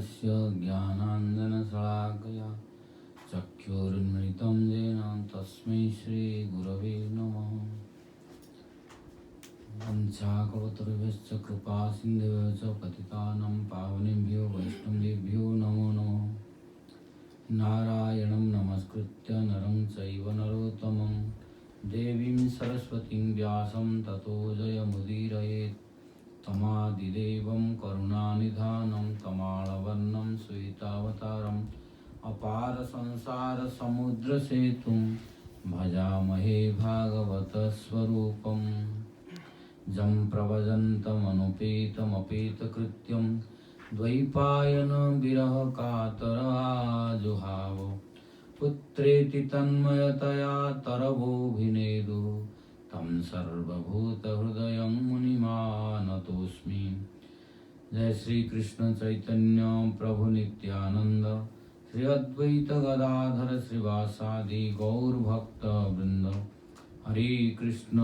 तस्य ज्ञानाञ्जनशलाकया चक्षुरुन्मिलितं येन तस्मै श्रीगुरवे नमः। वंशाकल्पतरुभ्यश्च कृपा सिन्धुभ्यश्च पतितानां पावनेभ्यो वैष्णवेभ्यो नमो नमः। नारायणं नमस्कृत्य नरं चैव नरोत्तमं देवीं सरस्वतीं व्यासं ततो जयमुदीरयेत्। तमादिदेवं करुणानिधानं तमालवर्णं श्वेतावतारम् अपार संसार समुद्रसेतुं भजामहे भागवतस्वरूपम्। जं प्रव्रजन्तमनुपेतमपेतकृत्यं द्वैपायनो विरहकातराजुहाव। पुत्रेति तन्मयतया तरवोऽभिनेदु तं सर्वभूतहृदयं मुनिमानतोऽस्मि। जय श्री कृष्ण चैतन्य प्रभु नित्यानंद श्री अद्वैत गदाधर श्रीवासादि गौरभक्तवृंद। हरे कृष्ण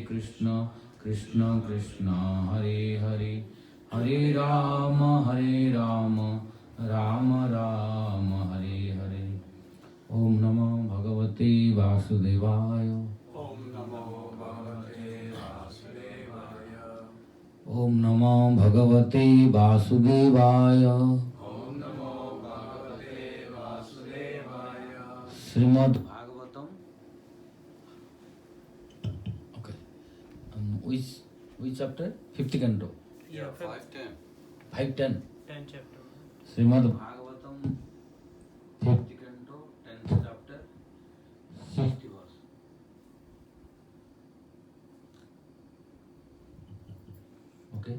कृष्ण कृष्ण हरे हरे, हरे राम राम राम हरे हरे। ओम नमो भगवते वासुदेवाय। ओम नमो भगवते वासुदेवाय। ओम नमो भगवते वासुदेवाय। ओम नमो भगवते वासुदेवाय। Shrimad Bhagavatam. Okay. Which chapter? 50 canto. Yeah, 510. 510. 10 chapter. Srimad Bhagavatam 50 canto 10th chapter 60 verse. Okay.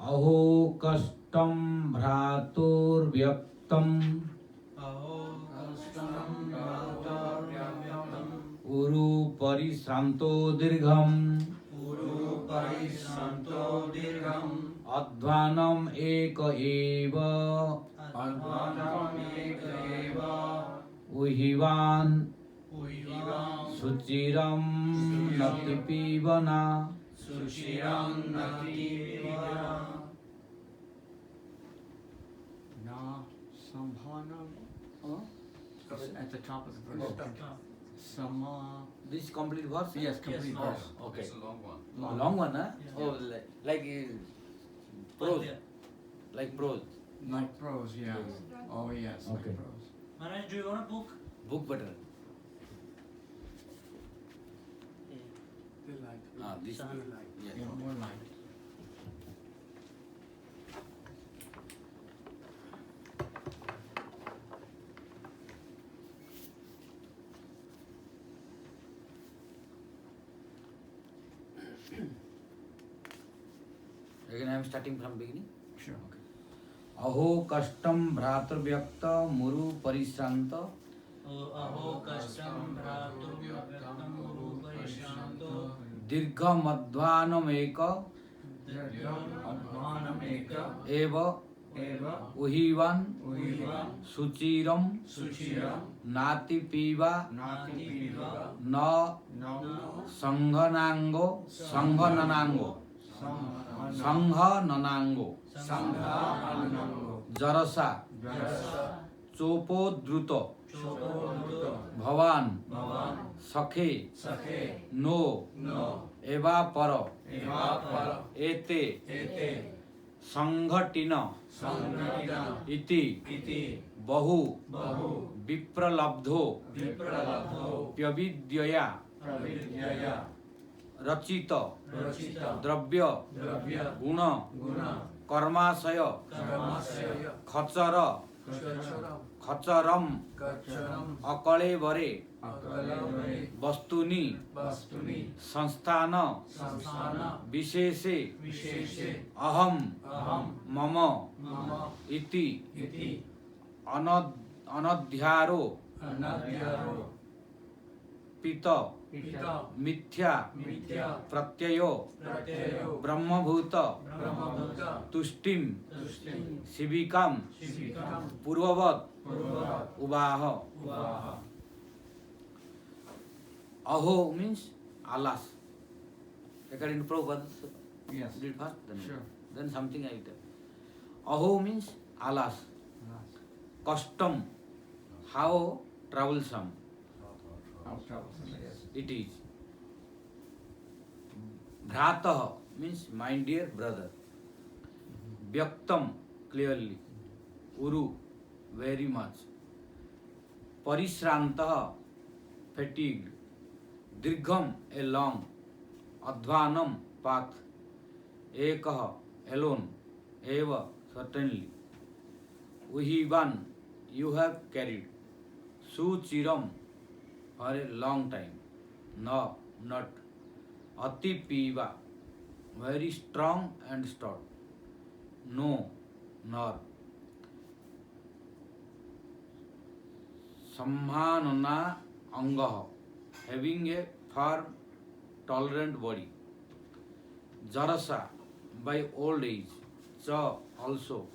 अहो कष्टं भ्रातुर्व्यक्तम् उरु परिश्रान्तो दीर्घम् अध्वानम् एक एव उहिवान् शुचिरं नति पीबना। Na Sambhanam. At the top of the verse. Sama. This complete verse? Yes, complete verse. Okay. It's a long one. Long one, huh? Yeah. Oh, like prose. Like prose. Like prose, yeah. Oh, yes, Okay. like prose. Maharaj, do you want a book? Book better. This. Sun. Yes. Yeah, more light. Again, I am starting from beginning. Sure. Okay. अहो कष्टं भ्रातृव्यक्त मुरु परिश्रांत अहो कष्टं भ्रातुर्व्यक्तं मुरुपरिश्रान्तो दीर्घमध्वानमेक Advanameka एव eva उहिवान् uhiva शुचिरं suchiram नाति पीवा nati piva न no संघनांगो संघननांगो संघननांगो sangha anango जरसा vyasa चोपोद्रुत chopoduto भवान् bhavan सखे sakhe नो no एवापर evapara एते ete संघटिन sanghita इति iti बहु bahu विप्रलब्धो vipralabdho प्यविद्यया pravidyaya रचित rachita द्रव्य dravya गुण guna कर्माशय karmasaya खचर kacharam खचरम kacharam अकलेवरे akalavare वस्तुनि vastuni संस्थान samsana विशेषे visheshe अहम aham मम mama इति iti अनध्यारो anadyaro पित pita मिथ्या mithya प्रत्ययो pratyayo ब्रह्मभूत brahmabhuta तुष्टिम tushtim शिविकाम shivikam पूर्ववत purvavat उवाह। uvaha अहो means alas. According to Prabhupada, yes read first, then, Sure. then something I tell. Aho means alas, Alas, custom, how troublesome how troublesome it is. it is. Bhratah means my dear brother. Vyaktam, clearly. Uru, very much. Parishrantah, fatigued. Dirgham, a long. Advanam, path. Ekah, alone. Eva, certainly. Uhivan, you have carried. Suchiram, for a long time. No, not. Ati piva, very strong and stout. No, nor. Samhanana angaha, having a firm, tolerant body. Jarasa, by old age. Cha, also.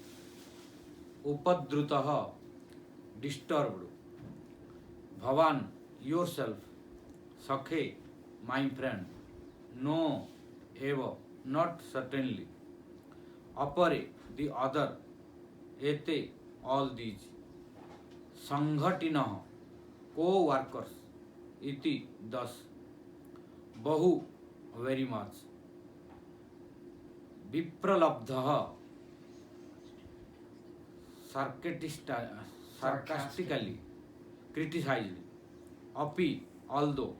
Upadrutaha, disturbed. Bhavan, yourself. Sakhe, my friend. No, eva, not certainly. Apare, the other. Ete, all these. Sanghatinah, co-workers. Iti, thus. Bahu, very much. Vipralabdhaha, sarcastically criticized. Api, although.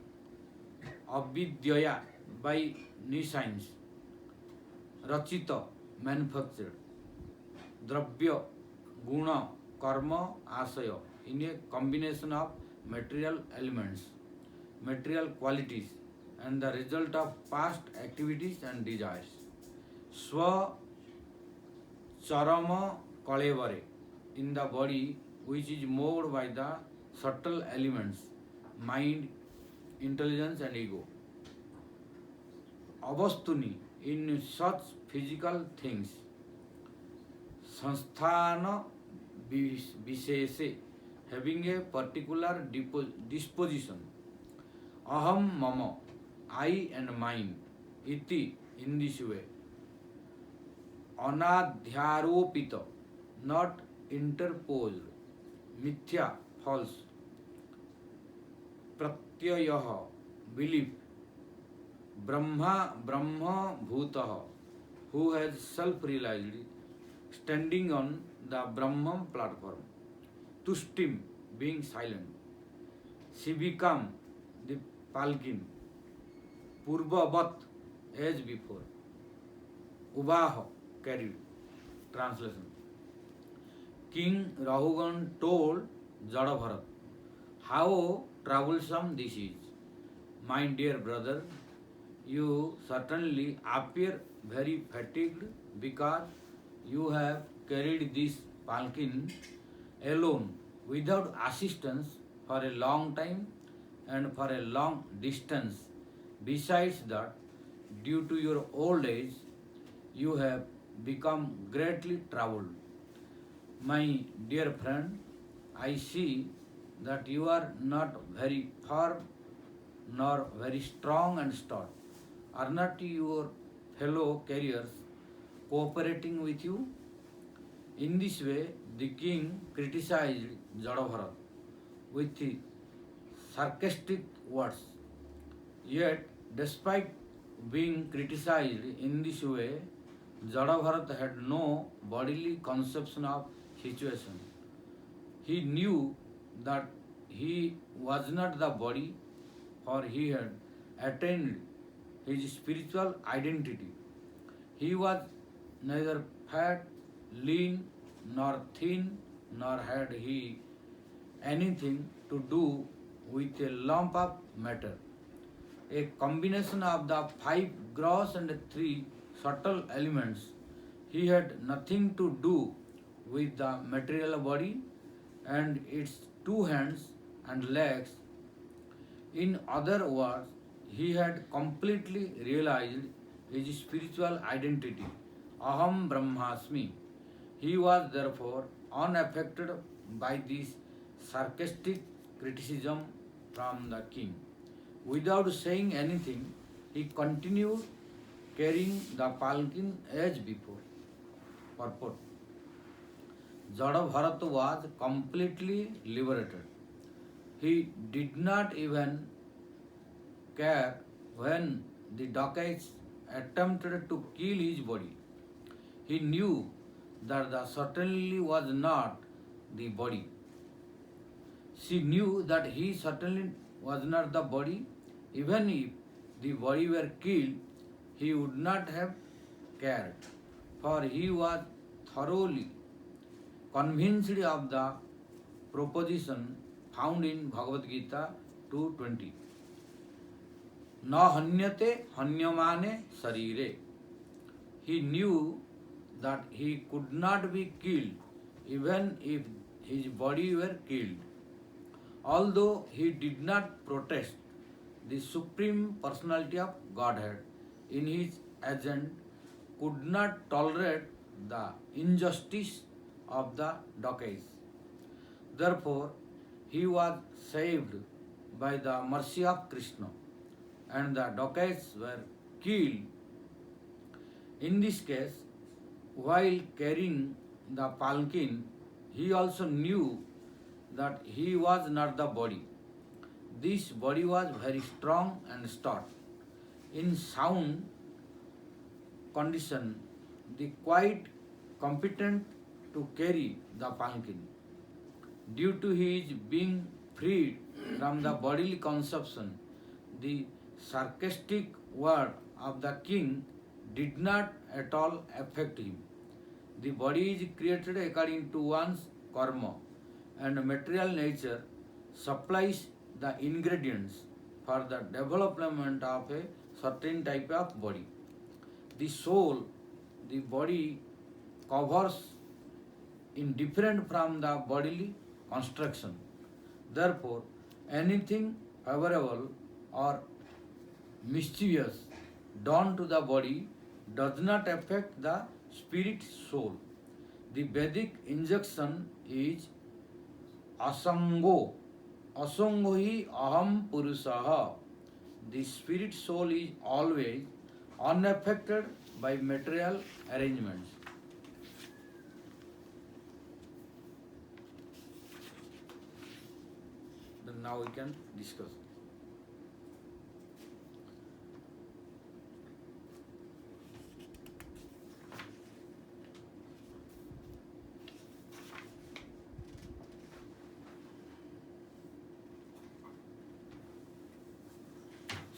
Avidyaya, by new science. Rachita, manufactured. Dravya, guna, karma, asaya, in a combination of material elements, material qualities, and the result of past activities and desires. Swa charama kalevare, in the body which is moved by the subtle elements, mind, intelligence, and ego. Avastuni, in such physical things. Sanstana vishese, having a particular disposition. Aham mama, I and mine. Iti, in this way. Anadhyaropita, not interposed. Mithya, false. Pratyayaha, belief. Brahma bhutaha, who has self-realized, standing on the Brahman platform. Tushtim, being silent. Shivikam, the palkin. Purvavat, as before. Ubaha, carried. Translation. King Rahugan told Jadabharat, how troublesome this is. My dear brother, you certainly appear very fatigued because you have carried this palkin alone without assistance for a long time and for a long distance. Besides that, due to your old age, you have become greatly troubled. My dear friend, I see that you are not very firm nor very strong and stout. Are not your fellow carriers cooperating with you? In this way, the king criticized Jadabharat with sarcastic words. Yet, despite being criticized in this way, Jadabharat had no bodily conception of situation. He knew that he was not the body, for he had attained his spiritual identity. He was neither fat, lean, nor thin, nor had he anything to do with a lump of matter. A combination of the 5 gross and 3 subtle elements. He had nothing to do with the material body and its 2 hands and legs. In other words, he had completely realized his spiritual identity. Aham Brahmasmi. He was therefore unaffected by this sarcastic criticism from the king. Without saying anything, he continued carrying the palkin as before. Purport. Jada Bharata was completely liberated. He did not even care when the dacoits attempted to kill his body. He knew that the certainly was not the body. She knew that he certainly was not the body. Even if the body were killed, he would not have cared, for he was thoroughly convinced of the proposition found in Bhagavad Gita 2:20. Na hanyate hanyamane sarire. He knew that he could not be killed even if his body were killed. Although he did not protest, the Supreme Personality of Godhead in his agent could not tolerate the injustice of the dacoits. Therefore, he was saved by the mercy of Krishna, and the dacoits were killed. In this case, while carrying the palkin, he also knew that he was not the body. This body was very strong and stout. In sound condition, the quite competent to carry the palkin. Due to his being freed from the bodily consumption, the sarcastic word of the king did not at all affect him. The body is created according to one's karma, and material nature supplies the ingredients for the development of a certain type of body. The soul, the body covers in different from the bodily construction. Therefore, anything favorable or mischievous done to the body does not affect the spirit soul. The Vedic injunction is asango. Asango hi aham purusaha. The spirit soul is always unaffected by material arrangements. Then now we can discuss.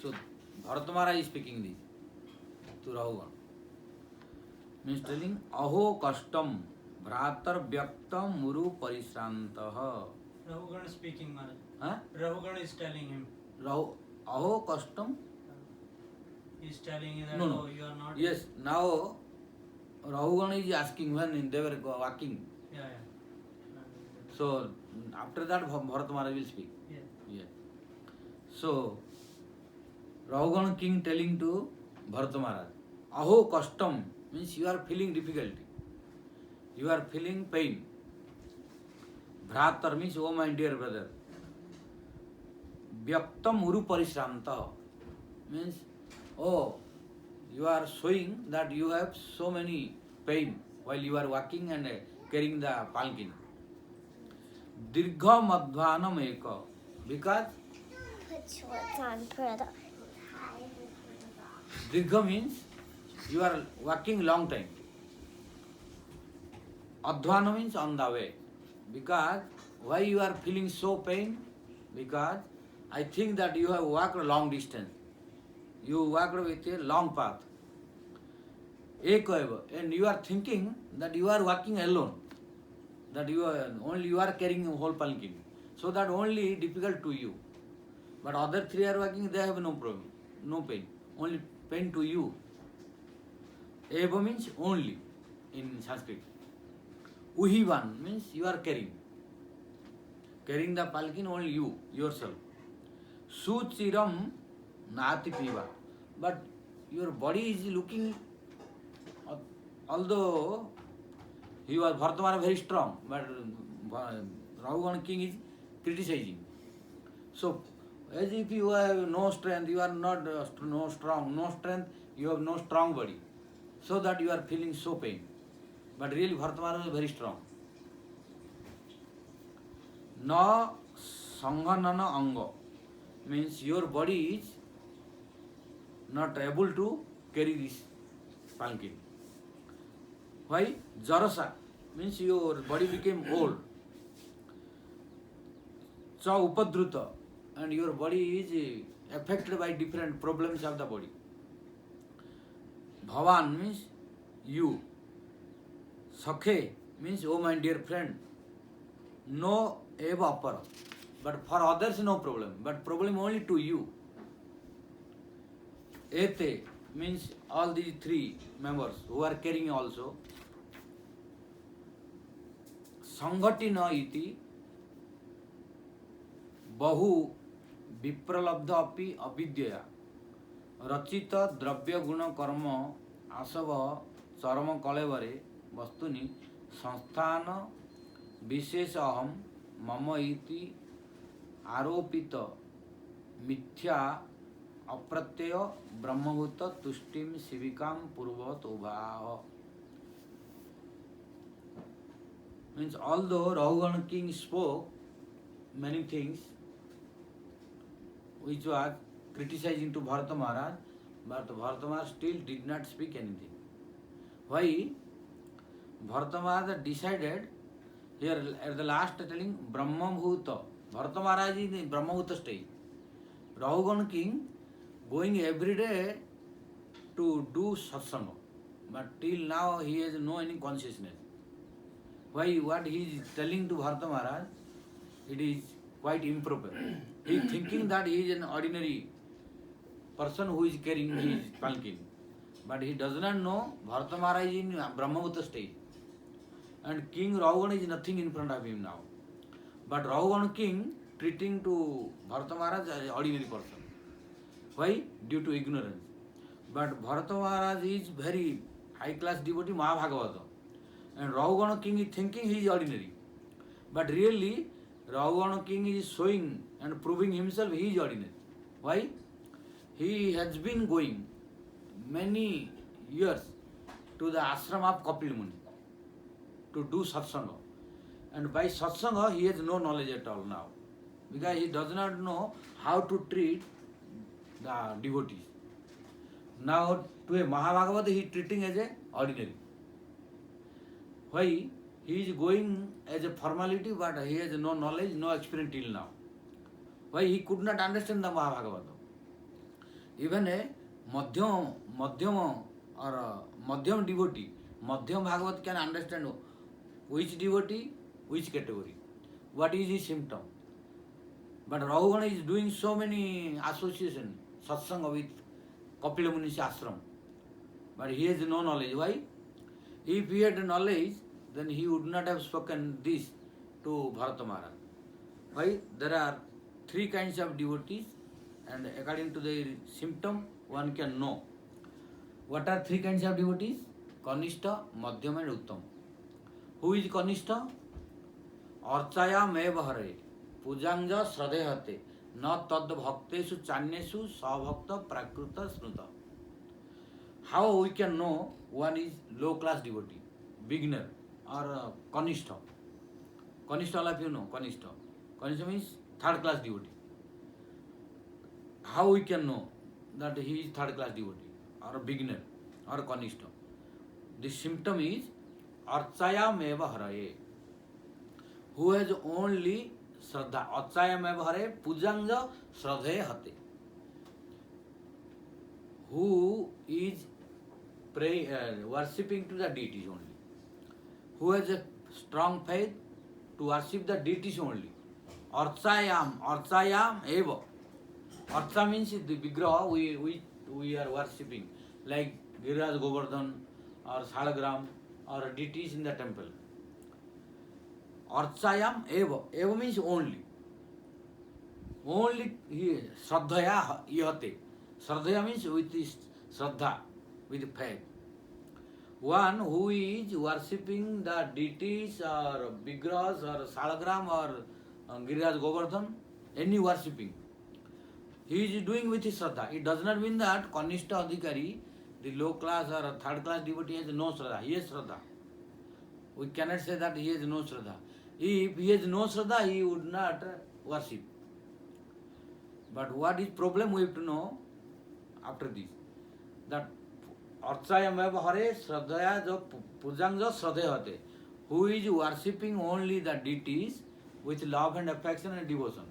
So Bharata Maharaj is speaking this to Rahugan. Means telling aho kashtam bhratar vyaktam muru parishrantah. Rahugan speaking, Maharaj. Huh? Rahugan is telling him. Aho kashtam. He is telling him that No. oh, you are not. Yes, now Rahugan is asking when they were walking. Yeah. So after that Bharata Maharaj will speak. Yeah. So Rahugan king telling to Bharata Maharaj, aho kashtam means you are feeling difficulty. You are feeling pain. Bhratar means oh my dear brother. Vyaktam uru parishranta means oh you are showing that you have so many pain while you are walking and carrying the palkin. Dirgha madhvanam eka because Put shorts on, brother. Dirgha means you are walking long time. Adhvana means on the way. Because why you are feeling so pain? Because I think that you have walked a long distance. You walked with a long path. Ekaiva. And you are thinking that you are walking alone. That you are carrying a whole palkin. So that only difficult to you. But other three are walking, they have no problem, no pain. Only pain to you. Eva means only in Sanskrit. Uhivan means you are carrying. Carrying the palkin only you, yourself. Suchiram nati piva. But your body is looking, although he was Bharata Maharaj very strong, but Rahugan king is criticizing. So, as if you have no strength, you are not no strength, you have no strong body. So that you are feeling so pain. But really Bharata Maharaj is very strong. Na Sanghanana Anga means your body is not able to carry this palanquin. Why? Jarasa means your body became old. Cha Upadruta, and your body is affected by different problems of the body. Bhavan means you. Sakhe means oh my dear friend. No eva apara. But for others no problem. But problem only to you. Ete means all these three members who are carrying also. Sanghatina iti बहु विप्रलब्ध अपि अविद्यया रचित द्रव्य गुण कर्म आसव चरम कलेवरे वस्तुनि संस्थान विशेष अहम मम इति आरोपित मिथ्या अप्रत्यय ब्रह्मभूत तुष्टिम शिविकाम पूर्वत उभाह. Means although Rahugan king spoke many things which was criticizing to Bharata Maharaj, but Bharata Maharaj still did not speak anything. Why? Bharata Maharaj decided here at the last telling Brahmabhuta. Bharata Maharaj is in Brahmabhuta stage. Rahugan king going every day to do satsanga, but till now he has no any consciousness. Why? What he is telling to Bharata Maharaj, it is quite improper. He is thinking that he is an ordinary person who is carrying his palanquin. But he does not know Bharata Maharaj is in Brahmabhuta stage. And King Rahugan is nothing in front of him now. But Rahugan king treating to Bharata Maharaj as an ordinary person. Why? Due to ignorance. But Bharata Maharaj is very high class devotee, Mahabhagavata. And Rahugan king is thinking he is ordinary. But really, Rahugan king is showing and proving himself he is ordinary. Why? He has been going many years to the ashram of Kapil Muni to do satsanga. And by satsanga, he has no knowledge at all now. Because he does not know how to treat the devotees. Now, to a Mahabhagavata, he is treating as a ordinary. Why? He is going as a formality, but he has no knowledge, no experience till now. Why? He could not understand the Mahabhagavata. Even a Madhyam or Madhyam devotee, Madhyam Bhagavat can understand which devotee, which category, what is his symptom. But Rahugan is doing so many association, satsanga with Kapila Muni's ashram. But he has no knowledge. Why? If he had knowledge, then he would not have spoken this to Bharata Maharaj. Why? There are three kinds of devotees, and according to their symptom, one can know. What are three kinds of devotees? Kanishta, Madhyam and Uttam. Who is Kanishta? Archaya meva hare, pujanja sradehate, na tad bhaktesu chanyesu savakta prakruta snuta. How we can know one is low class devotee, beginner, or Kanishta? Kanishta, all of you know, Kanishta. Kanishta means third class devotee. How we can know that he is third class devotee, or a beginner, or Kanishta? The symptom is Archaya meva haraye, who has only Shraddha. Archaya meva haraye, pujanja shraddhe hate. Who is worshipping to the deities only. Who has a strong faith to worship the deities only. Archayam eva. Archa means the vigraha we are worshipping, like Giriraj Govardhan or Salagram or deities in the temple. Archayam eva. Eva means only. Only Shraddhaya yate. Shraddhaya means with Shraddha, with faith. One who is worshipping the deities or vigrahas or Salagram or Giriraj Govardhan, any worshipping, he is doing with his Shraddha. It does not mean that Kanishta Adhikari, the low class or third class devotee, has no Shraddha. He has Shraddha. We cannot say that he has no Shraddha. If he has no Shraddha, he would not worship. But what is problem we have to know after this. That Archayam Hare Shraddhaya jo Pujang jo Shraddha Hate. Who is worshipping only the deities with love and affection and devotion.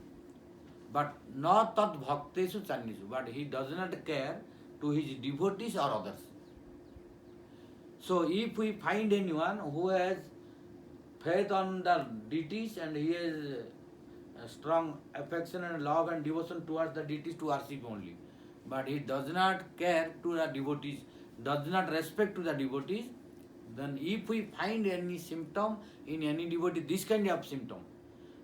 But not tat bhakteshu channisu. But he does not care to his devotees or others. So if we find anyone who has faith on the deities and he has a strong affection and love and devotion towards the deities to worship only, but he does not care to the devotees, does not respect to the devotees, then if we find any symptom in any devotee, this kind of symptom,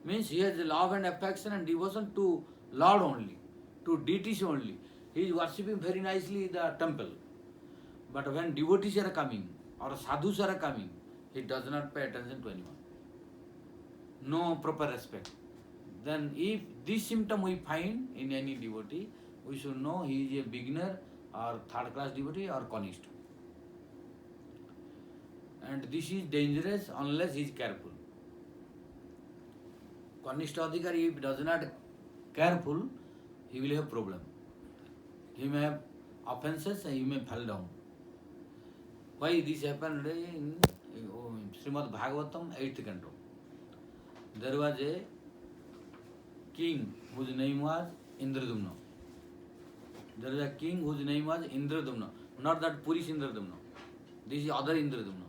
means he has love and affection and devotion to Lord only, to deities only. He is worshipping very nicely the temple. But when devotees are coming or sadhus are coming, he does not pay attention to anyone. No proper respect. Then if this symptom we find in any devotee, we should know he is a beginner or third class devotee or Kanishta. And this is dangerous unless he is careful. Kanishta Adhikari, if does not careful, he will have problem. He may have offenses and he may fall down. Why this happened in Srimad Bhagavatam 8th canto. There was a king whose name was Indradumna. There is a king whose name was Indradumna. Not that Purish Indradumna. This is other Indradumna.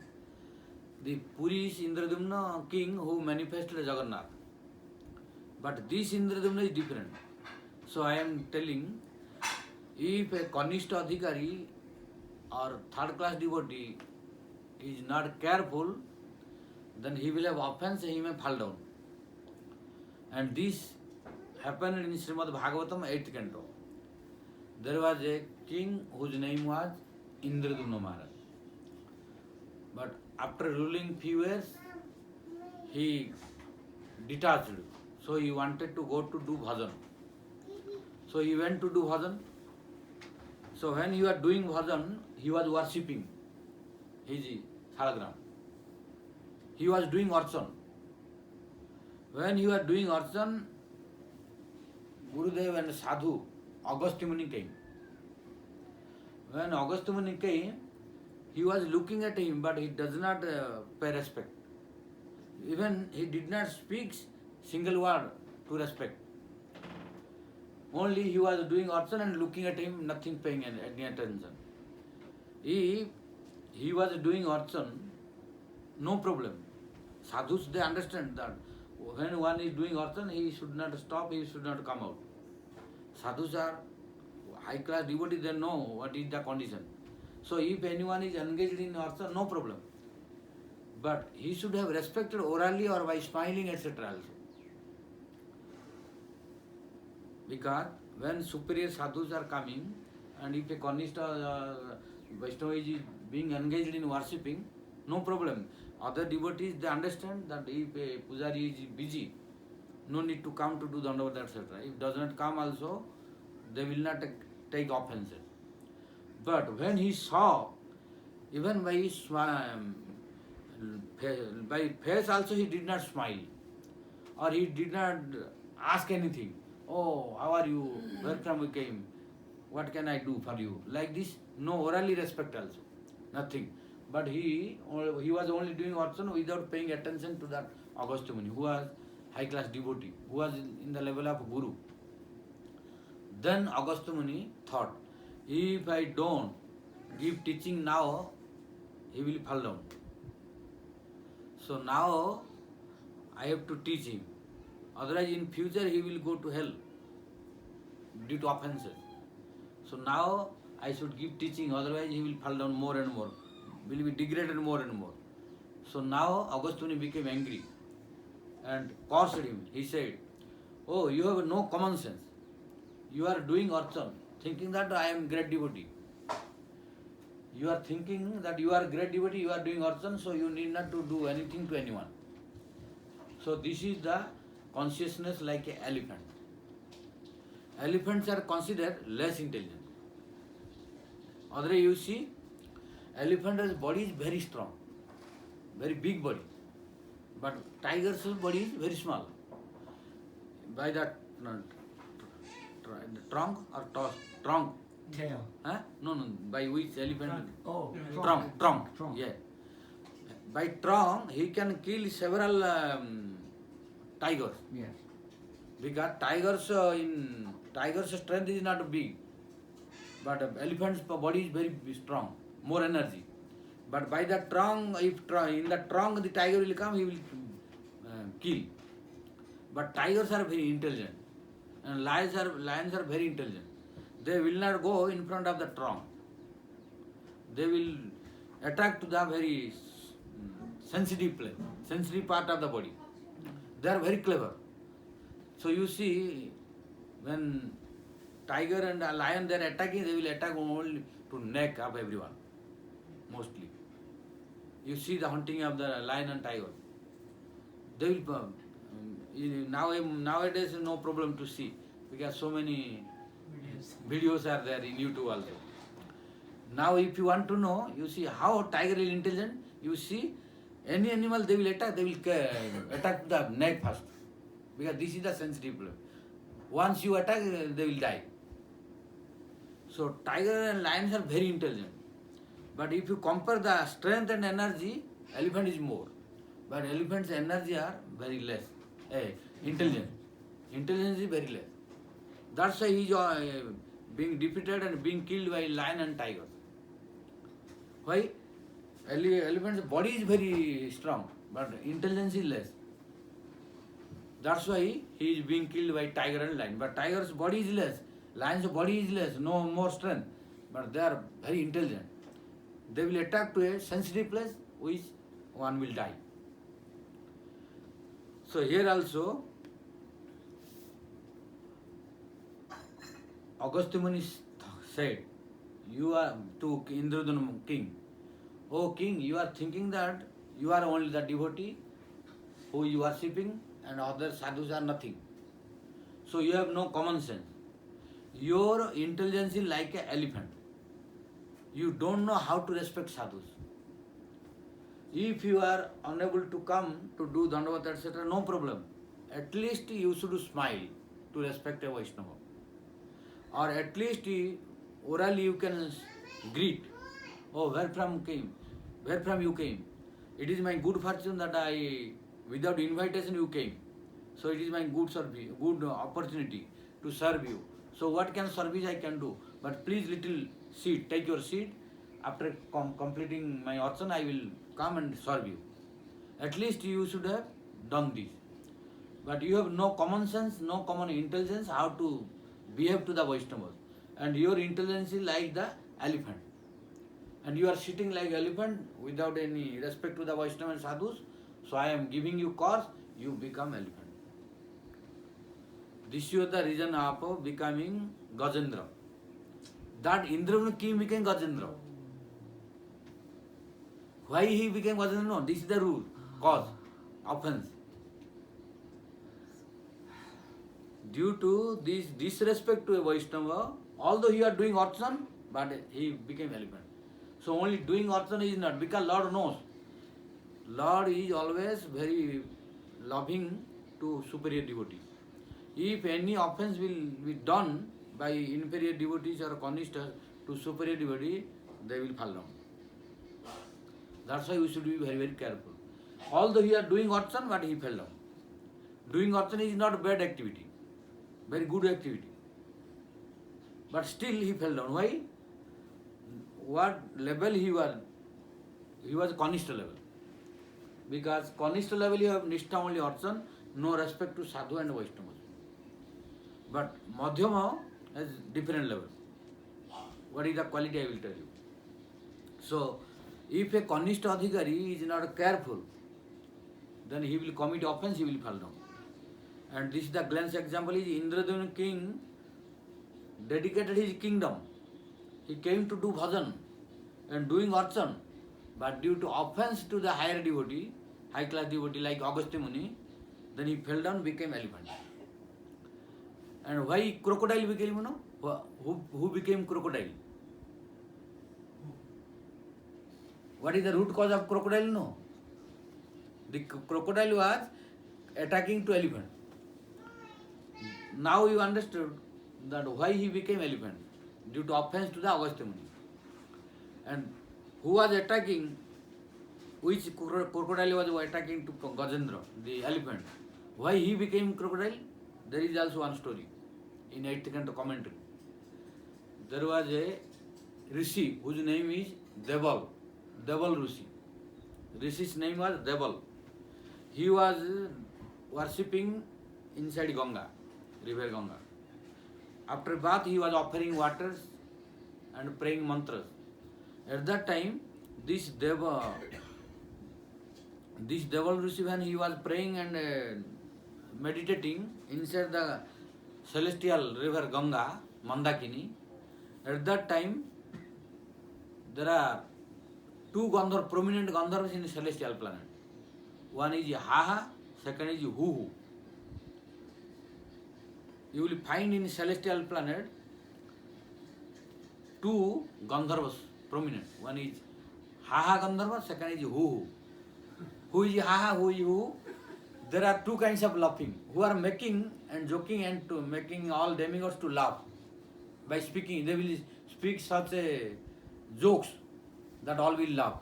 The Purish Indradumna king who manifested Jagannath. But this Indradumna is different. So I am telling, if a Kanishta Adhikari or third class devotee is not careful, then he will have offense and he may fall down. And this happened in Srimad Bhagavatam 8th canto. There was a king whose name was Indradumna Maharaj. But after ruling few years, he detached. So he wanted to go to do bhajan. So he went to do bhajan. So when he was doing bhajan, he was worshipping his salagram. He was doing archan. When he was doing archan, Gurudev and Sadhu, Agastya Muni came. When Agastya Muni came, he was looking at him, but he does not pay respect. Even he did not speak single word to respect. Only he was doing archan and looking at him, nothing paying any attention. If he was doing archan, no problem. Sadhus, they understand that when one is doing archan, he should not stop, he should not come out. Sadhus are high class devotees, they know what is the condition. So if anyone is engaged in archan, no problem. But he should have respected orally or by smiling, etc. also. Because when superior sadhus are coming, and if a Kanishta Vaishnava is being engaged in worshipping, no problem. Other devotees, they understand that if a pujari is busy, no need to come to do Dandavata, etc. If does not come also, they will not take offense. But when he saw, even by his by face also he did not smile, or he did not ask anything. Oh, how are you? Where from you came? What can I do for you? Like this, no orally respect also, nothing. But he was only doing archan without paying attention to that Agastya Muni, who was high class devotee, who was in the level of Guru. Then Agastya Muni thought, if I don't give teaching now, he will fall down. So now I have to teach him. Otherwise in future he will go to hell due to offenses. So now I should give teaching, otherwise he will fall down more and more, will be degraded more and more. So now Agastya Muni became angry and cursed him. He said, oh, you have no common sense. You are doing archan, thinking that I am great devotee. You are thinking that you are great devotee, you are doing archan, so you need not to do anything to anyone. So this is the consciousness like an elephant. Elephants are considered less intelligent. Otherwise you see, elephant's body is very strong, very big body. But tiger's body is very small. By the trunk or trunk? Tail. Huh? No. By which elephant? Oh, Trunk. Yeah. By trunk, he can kill several tigers. Yes. Because tigers strength is not big, but elephant's body is very strong, more energy. But by the trunk, in the trunk the tiger will come, he will kill. But tigers are very intelligent, and lions are very intelligent. They will not go in front of the trunk. They will attack to the very sensitive place, sensitive part of the body. They are very clever. So you see, when tiger and a lion they are attacking, they will attack only to neck of everyone, mostly. You see the hunting of the lion and tiger. They will nowadays no problem to see because so many videos are there in YouTube also. Now if you want to know, you see how tiger is intelligent. You see, any animal they will attack the neck first. Because this is the sensitive place. Once you attack, they will die. So tiger and lions are very intelligent. But if you compare the strength and energy, elephant is more. But elephant's energy are very less. Intelligent. Intelligence is very less. That's why he is being defeated and being killed by lion and tiger. Why? Elephant's body is very strong, but intelligence is less. That's why he is being killed by tiger and lion. But tiger's body is less, lion's body is less, no more strength. But they are very intelligent. They will attack to a sensitive place, which one will die. So here also, Agastya Muni said, you are to Indradana king, O king, you are thinking that you are only the devotee who you are worshipping and other sadhus are nothing. So you have no common sense. Your intelligence is like an elephant. You don't know how to respect sadhus. If you are unable to come to do Dandavat, etc., no problem. At least you should smile to respect a Vaishnava. Or at least orally you can greet. Oh, where from you came? It is my good fortune that without invitation you came. So it is my good opportunity to serve you. So what can service I can do? But please little seat, take your seat. After completing my archana, I will come and serve you. At least you should have done this. But you have no common sense, no common intelligence how to behave to the Vaishnavas. And your intelligence is like the elephant. And you are sitting like elephant without any respect to the Vaishnava and sadhus. So I am giving you course, you become elephant. This was the reason of becoming Gajendra. That Indra king became Gajendra. Why he became Gajendra? No, this is the rule, cause, offense. Due to this disrespect to a Vaishnava, although he are doing archan, but he became elephant. So only doing archan is not, because Lord knows. Lord is always very loving to superior devotees. If any offense will be done by inferior devotees or kanishtas to superior devotee, they will fall down. That's why we should be very, very careful. Although he are doing archan, but he fell down. Doing archan is not a bad activity, very good activity. But still he fell down. Why? What level he was? He was kanishta level. Because kanishta level you have nishtha only archan, no respect to sadhu and Vaishnavas. But madhyama has different level. What is the quality I will tell you. So, if a kanishta adhikari is not careful, then he will commit offense, he will fall down. And this is the glance example is Indradana king dedicated his kingdom. He came to do bhajan and doing archan. But due to offense to the higher devotee, high class devotee like Agastya Muni, then he fell down, became elephant. And why crocodile became, you know? Who became crocodile? What is the root cause of crocodile? No. The crocodile was attacking to elephant. Now you understood that why he became elephant, due to offense to the Agastya Muni. And who was attacking, which crocodile was attacking to Gajendra, the elephant. Why he became crocodile? There is also one story in 8th canto commentary. There was a rishi whose name is Deval Rishi. Rishi's name was Deval. He was worshipping inside Ganga, river Ganga. After bath, he was offering waters and praying mantras. At that time, this Deval Rishi, when he was praying and meditating inside the celestial river Ganga, Mandakini, at that time, there are two prominent Gandharvas in the celestial planet. One is Haha, second is Huhu. You will find in celestial planet two Gandharvas prominent. One is Haha Gandharva, second is Huhu. Who is Haha, who is Huhu? There are two kinds of laughing, who are making and joking and to making all demigods to laugh. By speaking, they will speak such a jokes that all will laugh.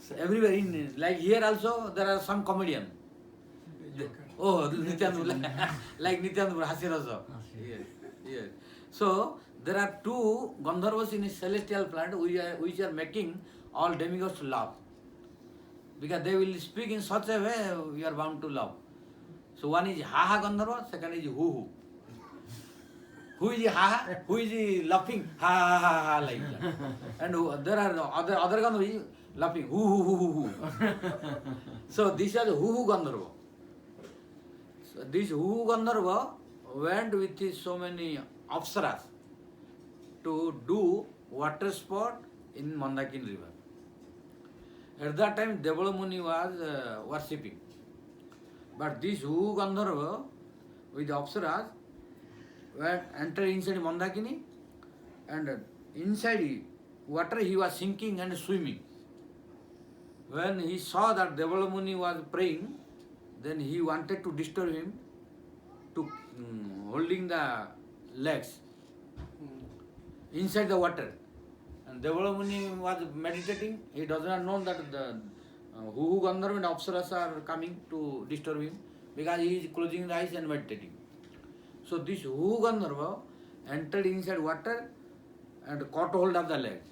So everywhere, like here also, there are some comedian. Oh, Nityananda, like Nityananda Hasirasa. Yes. So there are two Gandharvas in a celestial planet which are making all demigods to laugh. Because they will speak in such a way, we are bound to laugh. So one is Haha Gandharva, second is Huhu. Who is Haha? Who is laughing? Ha ha ha ha like that. And there are other Gandharva laughing. Hoo. So this is Huhu Gandharva. So this Huhu Gandharva went with his so many apsaras to do water sport in Mandakini river. At that time, Devala Muni was worshipping. But this Huhu Gandharva with the apsaras entered inside Mandakini, and inside water he was sinking and swimming. When he saw that Devala Muni was praying, then he wanted to disturb him to holding the legs inside the water. And Devala Muni was meditating. He does not know that the Huhu Gandharva and Apsaras are coming to disturb him, because he is closing the eyes and meditating. So this Huhu Gandharva entered inside water and caught hold of the legs.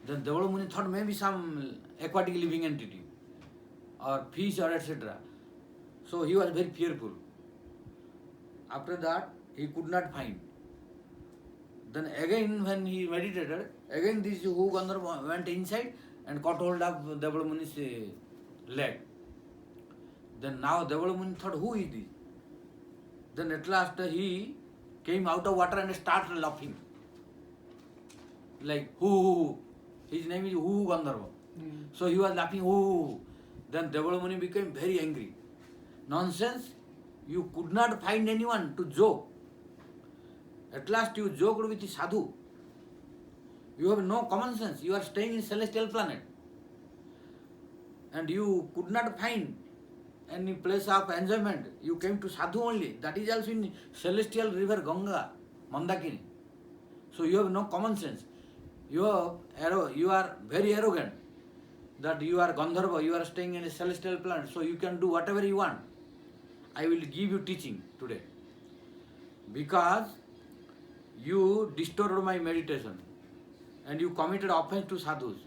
Then Devala Muni thought maybe some aquatic living entity or fish or etc. So he was very fearful. After that, he could not find. Then again when he meditated, again this Huhu Gandharva went inside and caught hold of Devala Muni's leg. Then now Devala Muni thought, who is this? Then at last he came out of water and started laughing. Like, hoo. His name is Huhu Gandharva. So he was laughing, hoo. Then Devala Muni became very angry. Nonsense, you could not find anyone to joke. At last you joked with the sadhu. You have no common sense. You are staying in celestial planet. And you could not find any place of enjoyment. You came to sadhu only. That is also in celestial river Ganga, Mandakini. So you have no common sense. You are very arrogant that you are Gandharva, you are staying in a celestial planet, so you can do whatever you want. I will give you teaching today. Because you disturbed my meditation and you committed offense to sadhus.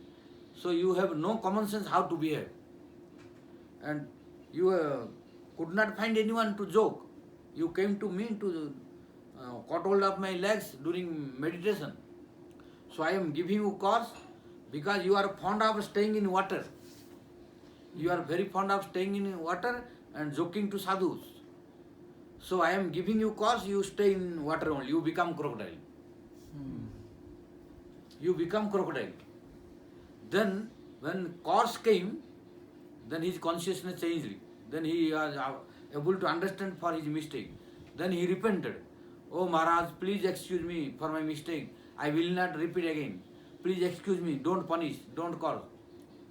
So you have no common sense how to behave. And you could not find anyone to joke. You came to me to caught hold of my legs during meditation. So I am giving you course because you are fond of staying in water. You are very fond of staying in water and joking to sadhus. So I am giving you course, you stay in water only, you become crocodile. You become crocodile. Then when course came, then his consciousness changed. Then he was able to understand for his mistake. Then he repented. Oh Maharaj, please excuse me for my mistake. I will not repeat again. Please excuse me, don't punish, don't call.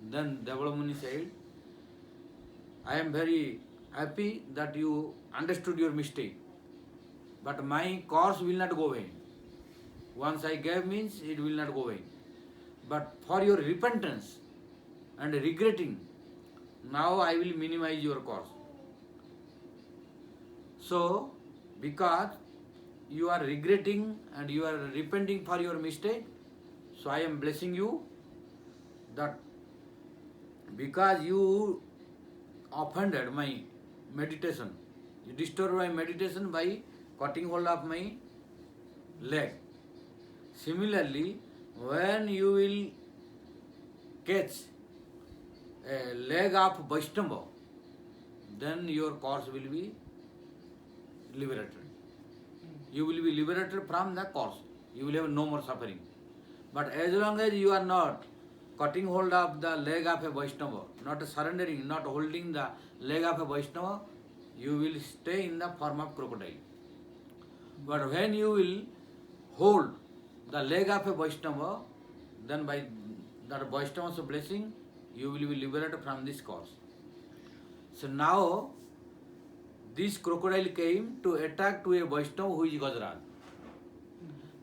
Then Devala Muni said, I am very happy that you understood your mistake, but my course will not go away. Once I gave means it will not go away. But for your repentance and regretting, now I will minimize your course. So, because you are regretting and you are repenting for your mistake, so I am blessing you that because you offended my meditation, you disturbed my meditation by cutting hold of my leg. Similarly, when you will catch a leg of Vaishnava, then your course will be liberated. You will be liberated from the course. You will have no more suffering. But as long as you are not cutting hold of the leg of a Vaishnava, not surrendering, not holding the leg of a Vaishnava, you will stay in the form of crocodile. But when you will hold the leg of a Vaishnava, then by that Vaishnava's blessing, you will be liberated from this course. So now, this crocodile came to attack to a Vaishnava who is Gajraj.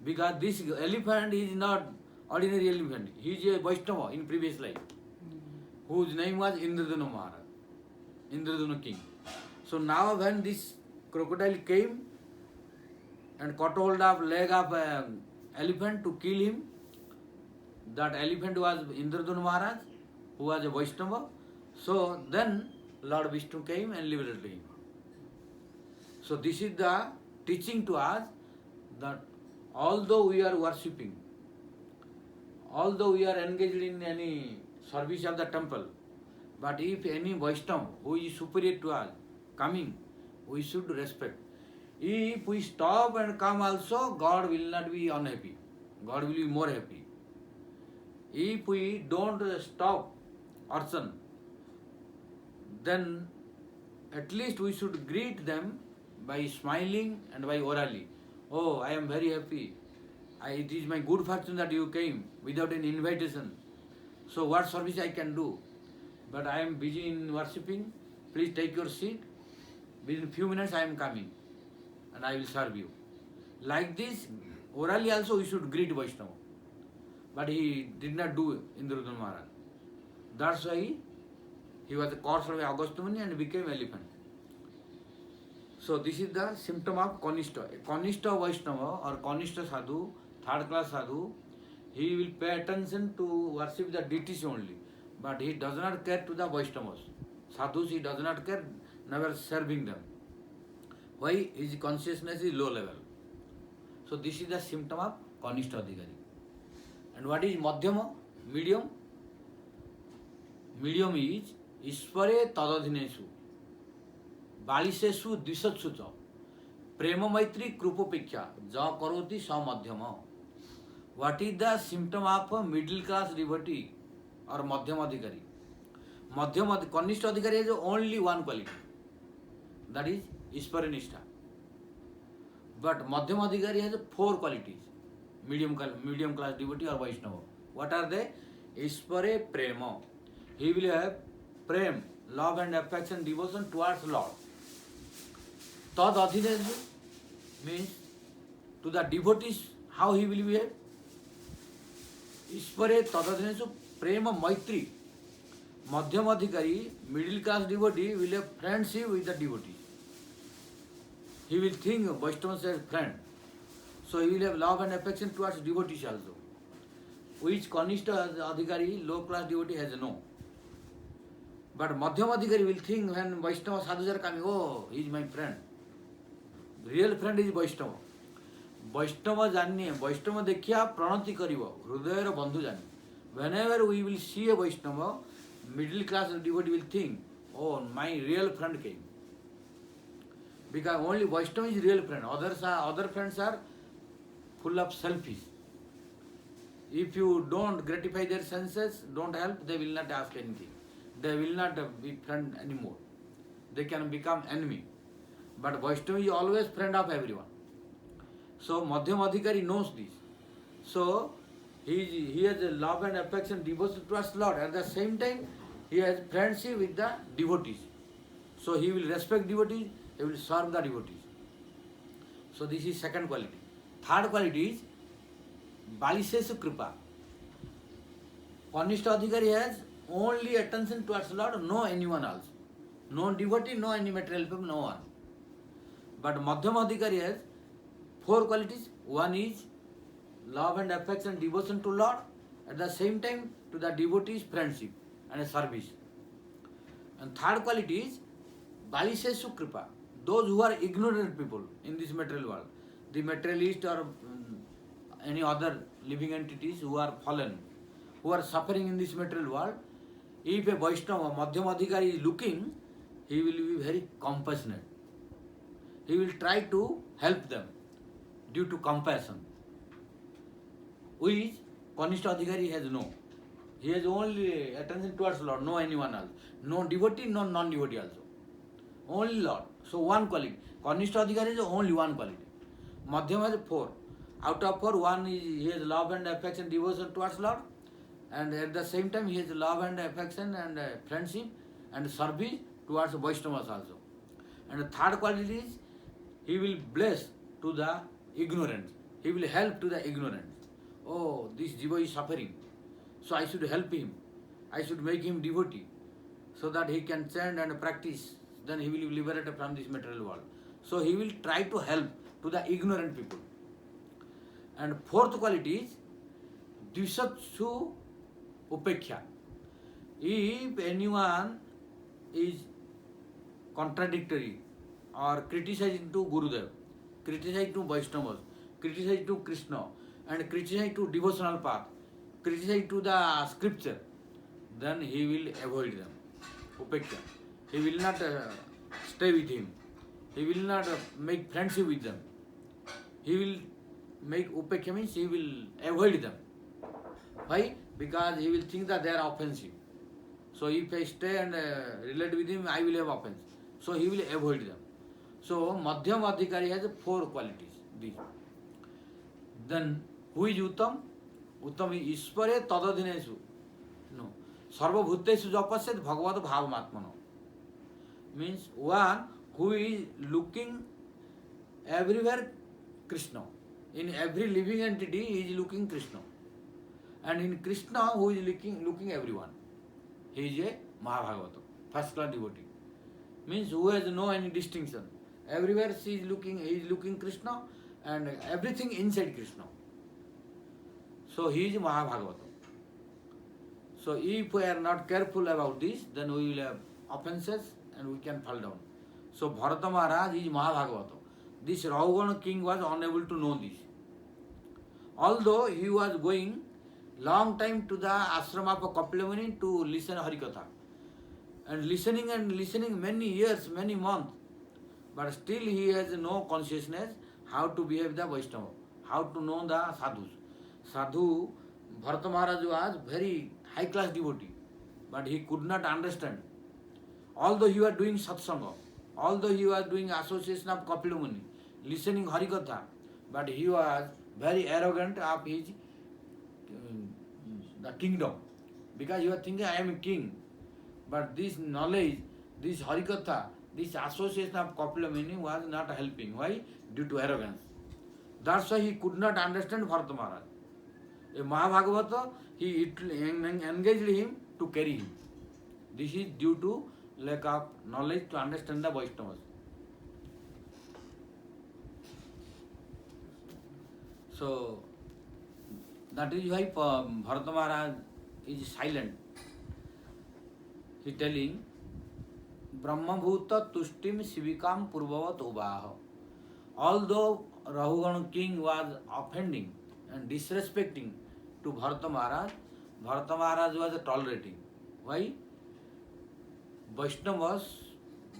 Because this elephant is not ordinary elephant. He is a Vaishnava in previous life, whose name was Indradhanu Maharaj, Indradhanu king. So now when this crocodile came and caught hold of leg of elephant to kill him, that elephant was Indradhanu Maharaj, who was a Vaishnava. So then Lord Vishnu came and liberated him. So this is the teaching to us that although we are worshipping, although we are engaged in any service of the temple, but if any Vaishnava who is superior to us coming, we should respect. If we stop and come also, God will not be unhappy. God will be more happy. If we don't stop archan, then at least we should greet them by smiling and by orally. Oh, I am very happy. It is my good fortune that you came without any invitation. So what service I can do? But I am busy in worshipping. Please take your seat. Within few minutes I am coming and I will serve you. Like this, orally also we should greet Vaishnava. But he did not do Indradhanu Maharaj. That's why he was the course of Agastya Muni and became elephant. So this is the symptom of Kanishta. Kanishta Vaishnava or Kanishta Sadhu, third class Sadhu, he will pay attention to worship the deities only. But he does not care to the Vaishnavas. Sadhus he does not care, never serving them. Why? His consciousness is low level. So this is the symptom of Kanishta Adhikari. And what is Madhyama? Medium? Medium is Ishvare Tadadhinesu, Balisesu Disatsu cha, Prema Maitri Krupopeksha, Ja Karoti Sa Madhyama. What is the symptom of a middle class devotee or Madhyama Adhikari? Madhyama Kanishta Adhikari has only one quality, that is Ishvara Nishtha. But Madhyama Adhikari has 4 qualities. Medium class devotee or Vaishnava. What are they? Ishvare Prema. He will have prem, love and affection, devotion towards Lord. Tad adhinesu means to the devotees, how he will behave? Ishvare tad adhinesu prema maitri. Madhyama Adhikari, middle class devotee, will have friendship with the devotees. He will think Vaishnavas as friend. So he will have love and affection towards devotees also. Which Kanishta Adhikari, low class devotee, has no. But Madhyama Adhikari will think when Vaishnava sadhus are coming, oh, he is my friend. Real friend is Vaishnava. Vaishnava janne, Vaishnava dekhya pranati kariva, hrudayara bandhu janne. Whenever we will see a Vaishnava, middle class devotee will think, oh, my real friend came. Because only Vaishnava is real friend. Other friends are full of selfish. If you don't gratify their senses, don't help, they will not ask anything. They will not be friend anymore. They can become enemy. But Vaishnava is always friend of everyone. So Madhyama Adhikari knows this. So He has a love and affection, devotion towards Lord. At the same time, he has friendship with the devotees. So he will respect devotees, he will serve the devotees. So this is second quality. Third quality is Balisesu Kripa. Kanishta Adhikari has only attention towards Lord, no anyone else. No devotee, no any material people, no one. But Madhyama Adhikari has four qualities. One is love and affection, devotion to Lord. At the same time, to the devotees, friendship and service. And third quality is Balisesu Kripa. Those who are ignorant people in this material world, the materialist or any other living entities who are fallen, who are suffering in this material world, if a Vaishnava, Madhyama Adhikari is looking, he will be very compassionate. He will try to help them due to compassion. Which Kanishta Adhikari has no. He has only attention towards Lord, no anyone else. No devotee, no non-devotee also. Only Lord. So one quality. Kanishta Adhikari is only one quality. Madhyama has four. Out of four, one is he has love and affection, devotion towards Lord. And at the same time, he has love and affection and friendship and service towards Vaishnavas also. And the third quality is he will bless to the ignorant. He will help to the ignorant. Oh, this jiva is suffering. So I should help him. I should make him devotee so that he can chant and practice. Then he will be liberated from this material world. So he will try to help to the ignorant people. And fourth quality is Dvisatsu Upekkha. If anyone is contradictory or criticizing to Gurudev, criticizing to Vaishnavas, criticizing to Krishna, and criticizing to devotional path, criticizing to the scripture, then he will avoid them. Upekkha. He will not stay with him. He will not make friendship with them. He will make upekkha means he will avoid them. Why? Because he will think that they are offensive. So if I stay and relate with him, I will have offense. So he will avoid them. So Madhyama Adhikari has four qualities. These. Then who is Uttam? Uttam is Ishvare Tadadhinesu. No. Sarva Bhutesu Japasya Bhagavad Bhavamatmano. Means one who is looking everywhere Krishna. In every living entity he is looking Krishna. And in Krishna who is looking everyone. He is a Mahabhagavata, first class devotee. Means who has no any distinction. Everywhere he is looking Krishna and everything inside Krishna. So he is Mahabhagavata. So if we are not careful about this, then we will have offenses and we can fall down. So Bharata Maharaj is Mahabhagavata. This Rahugana king was unable to know this. Although he was going long time to the ashram of Kapilmuni to listen Harikatha. And listening many years, many months. But still he has no consciousness how to behave the Vaishnava, how to know the sadhus. Sadhu, Bharata Maharaj was very high class devotee, but he could not understand. Although he was doing satsanga, although he was doing association of Kapilmuni, listening Harikatha, but he was very arrogant of his the kingdom, because he was thinking I am a king. But this knowledge, this Harikatha, this association of Kapilmuni was not helping. Why? Due to arrogance. That's why he could not understand Bharata Maharaj. A Mahabhagavata, he engaged him to carry him. This is due to lack of knowledge to understand the Vaishnavas. So, that is why Bharata Maharaj is silent. He telling, Brahma Bhuta Tushtim Sivikam Purvavat Ubaha. Although Rahugana king was offending and disrespecting to Bharata Maharaj was tolerating. Why? Vaishnavas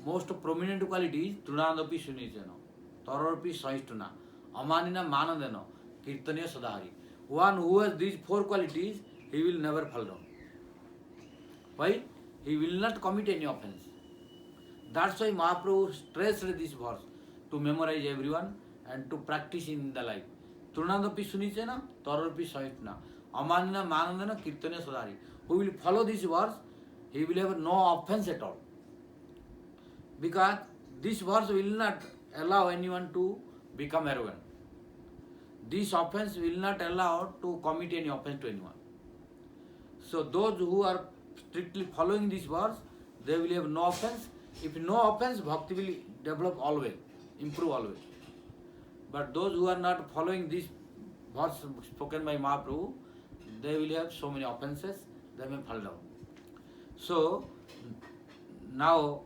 most prominent quality is Trunadapi Sunicena, Tarapi Saistuna, Amanina Manadena, Kirtanya Sadhari. One who has these four qualities, he will never fall down. Why? He will not commit any offense. That's why Mahaprabhu stressed this verse to memorize everyone and to practice in the life. Trunadapi Sunicena, Tarapi Saistuna. Amanina manandana kirtane sadari. Who will follow this verse, he will have no offense at all. Because this verse will not allow anyone to become arrogant. This offense will not allow to commit any offense to anyone. So those who are strictly following this verse, they will have no offense. If no offense, bhakti will develop always, improve always. But those who are not following this verse spoken by Mahaprabhu, they will have so many offenses, they may fall down. So now,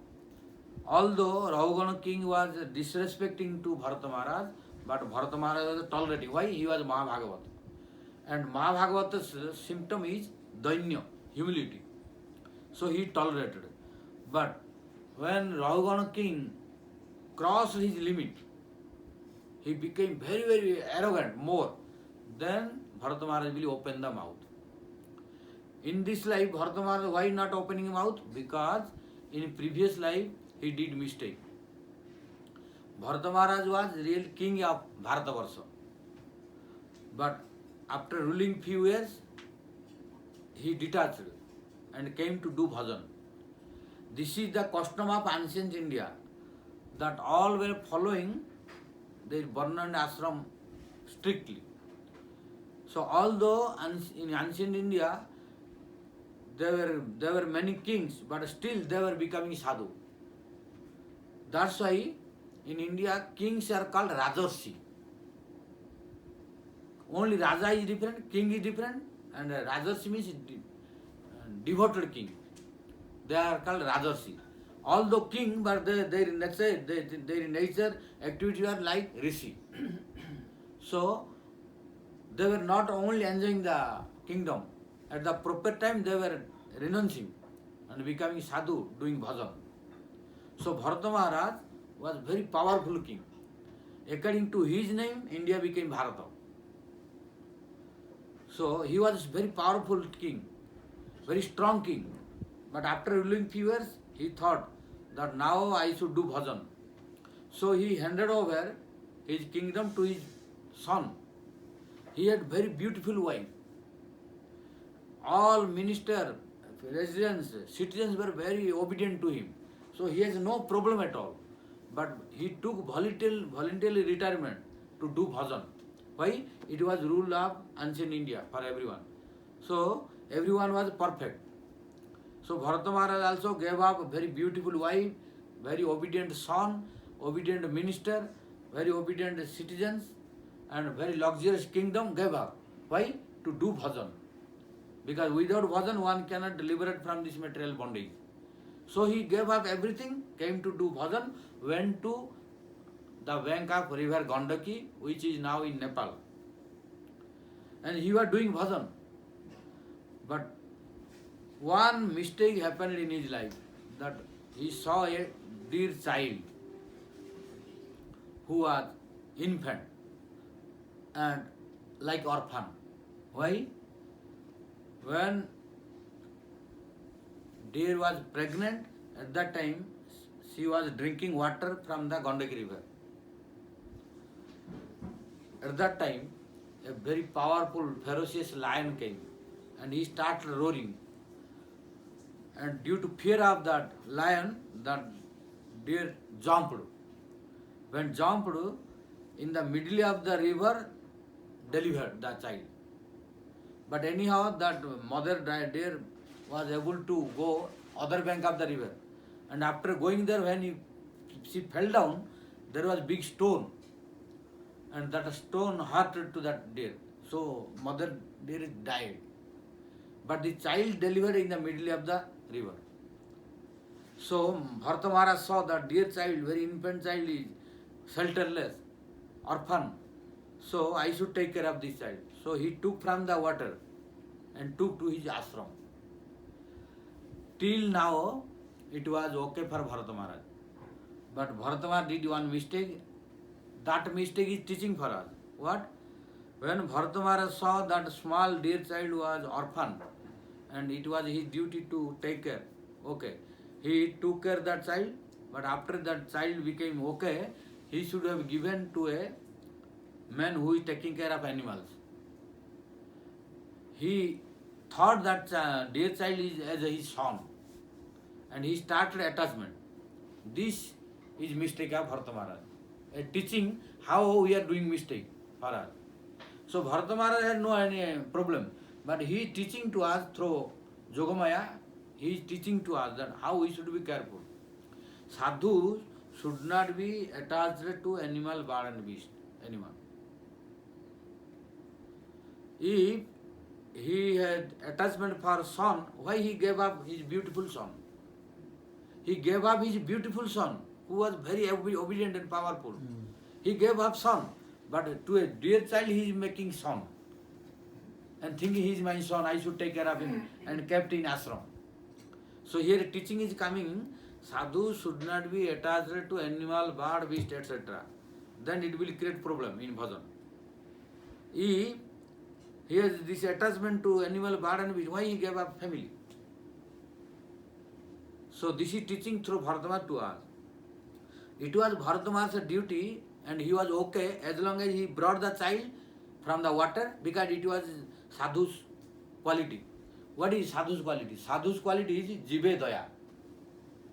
although Rahugana king was disrespecting to Bharata Maharaj, but Bharata Maharaj was tolerating. Why? He was Mahabhagavata. And Mahabhagavata's symptom is dainya, humility. So he tolerated. But when Rahugana king crossed his limit, he became very, very arrogant, more. Then Bharata Maharaj will open the mouth. In this life, Bharata Maharaj, why not opening mouth? Because in previous life, he did mistake. Bharata Maharaj was real king of Bharatavarsa. But after ruling few years, he detached and came to do bhajan. This is the custom of ancient India, that all were following their varna and ashram strictly. So although in ancient India there were many kings, but still they were becoming sadhu. That's why in India kings are called Rajarshi. Only Raja is different, king is different, and Rajarshi means devoted king. They are called Rajarshi. Although king, but their nature, activity are like Rishi. So they were not only enjoying the kingdom, at the proper time they were renouncing and becoming sadhu, doing bhajan. So Bharata Maharaj was very powerful king. According to his name, India became Bharata. So he was very powerful king, very strong king. But after ruling few years, he thought that now I should do bhajan. So he handed over his kingdom to his son. He had very beautiful wife. All minister, residents, citizens were very obedient to him. So he has no problem at all. But he took voluntary retirement to do bhajan. Why? It was rule of ancient India for everyone. So everyone was perfect. So Bharata Maharaj also gave up a very beautiful wife, very obedient son, obedient minister, very obedient citizens, and very luxurious kingdom gave up. Why? To do bhajan. Because without bhajan one cannot liberate from this material bondage. So he gave up everything, came to do bhajan, went to the bank of river Gandaki, which is now in Nepal. And he was doing bhajan. But one mistake happened in his life, that he saw a dear child who was infant and like orphan. Why? When deer was pregnant, at that time she was drinking water from the Gandaki river. At that time, a very powerful, ferocious lion came and he started roaring. And due to fear of that lion, that deer jumped. When jumped, in the middle of the river, delivered the child. But anyhow, that mother deer was able to go other bank of the river. And after going there, when she fell down, there was big stone. And that stone hurt to that deer. So mother deer died. But the child delivered in the middle of the river. So Bharata Maharaj saw that dear child, very infant child, is shelterless, orphan. So I should take care of this child. So he took from the water and took to his ashram. Till now, it was okay for Bharata Maharaj. But Bharata Maharaj did one mistake. That mistake is teaching for us. What? When Bharata Maharaj saw that small dear child was orphan, and it was his duty to take care. Okay. He took care of that child, but after that child became okay, he should have given to a man who is taking care of animals. he thought that dear child is as his son, and he started attachment. This is mistake of Bharata Maharaj. Teaching how we are doing mistake for us. So Bharata Maharaj had no any problem, but he is teaching to us through Yogamaya. He is teaching to us that how we should be careful. Sadhu should not be attached to animal, bird and beast. Animal. If he had attachment for son, why he gave up his beautiful son? He gave up his beautiful son, who was very obedient and powerful. He gave up son, but to a dear child he is making son. And thinking he is my son, I should take care of him, and kept in ashram. So here teaching is coming, sadhu should not be attached to animal, bird, beast, etc. Then it will create problem in bhajan. If he has this attachment to animal, bird and beast, why he gave up family? So this is teaching through Bharatama to us. It was Bharatama's duty, and he was okay as long as he brought the child from the water, because it was sadhu's quality. What is sadhu's quality? Sadhu's quality is jive daya.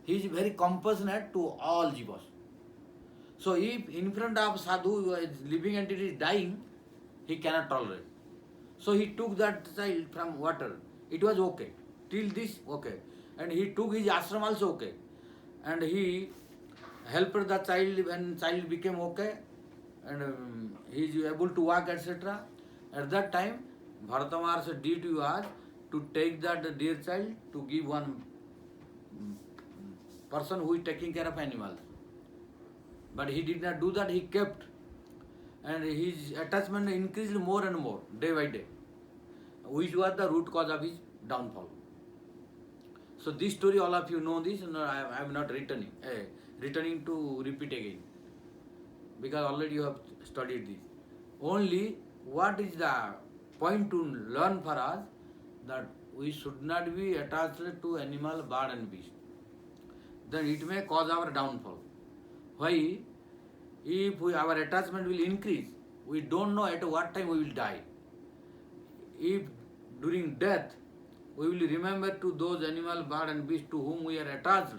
He is very compassionate to all jivas. So if in front of sadhu who is living entity is dying, he cannot tolerate. So he took that child from water. It was okay. Till this, okay. And he took his ashram also okay. And he helped the child when child became okay. And he is able to walk, etc. At that time, Bharata Maharaj's duty was to take that dear child to give one person who is taking care of animals. But he did not do that, he kept. And his attachment increased more and more, day by day, which was the root cause of his downfall. So this story, all of you know this, and I am not returning to repeat again, because already you have studied this. Only what is the point to learn for us, that we should not be attached to animal, bird and beast. Then it may cause our downfall. Why? If our attachment will increase, we don't know at what time we will die. If during death we will remember to those animal, bird and beast to whom we are attached,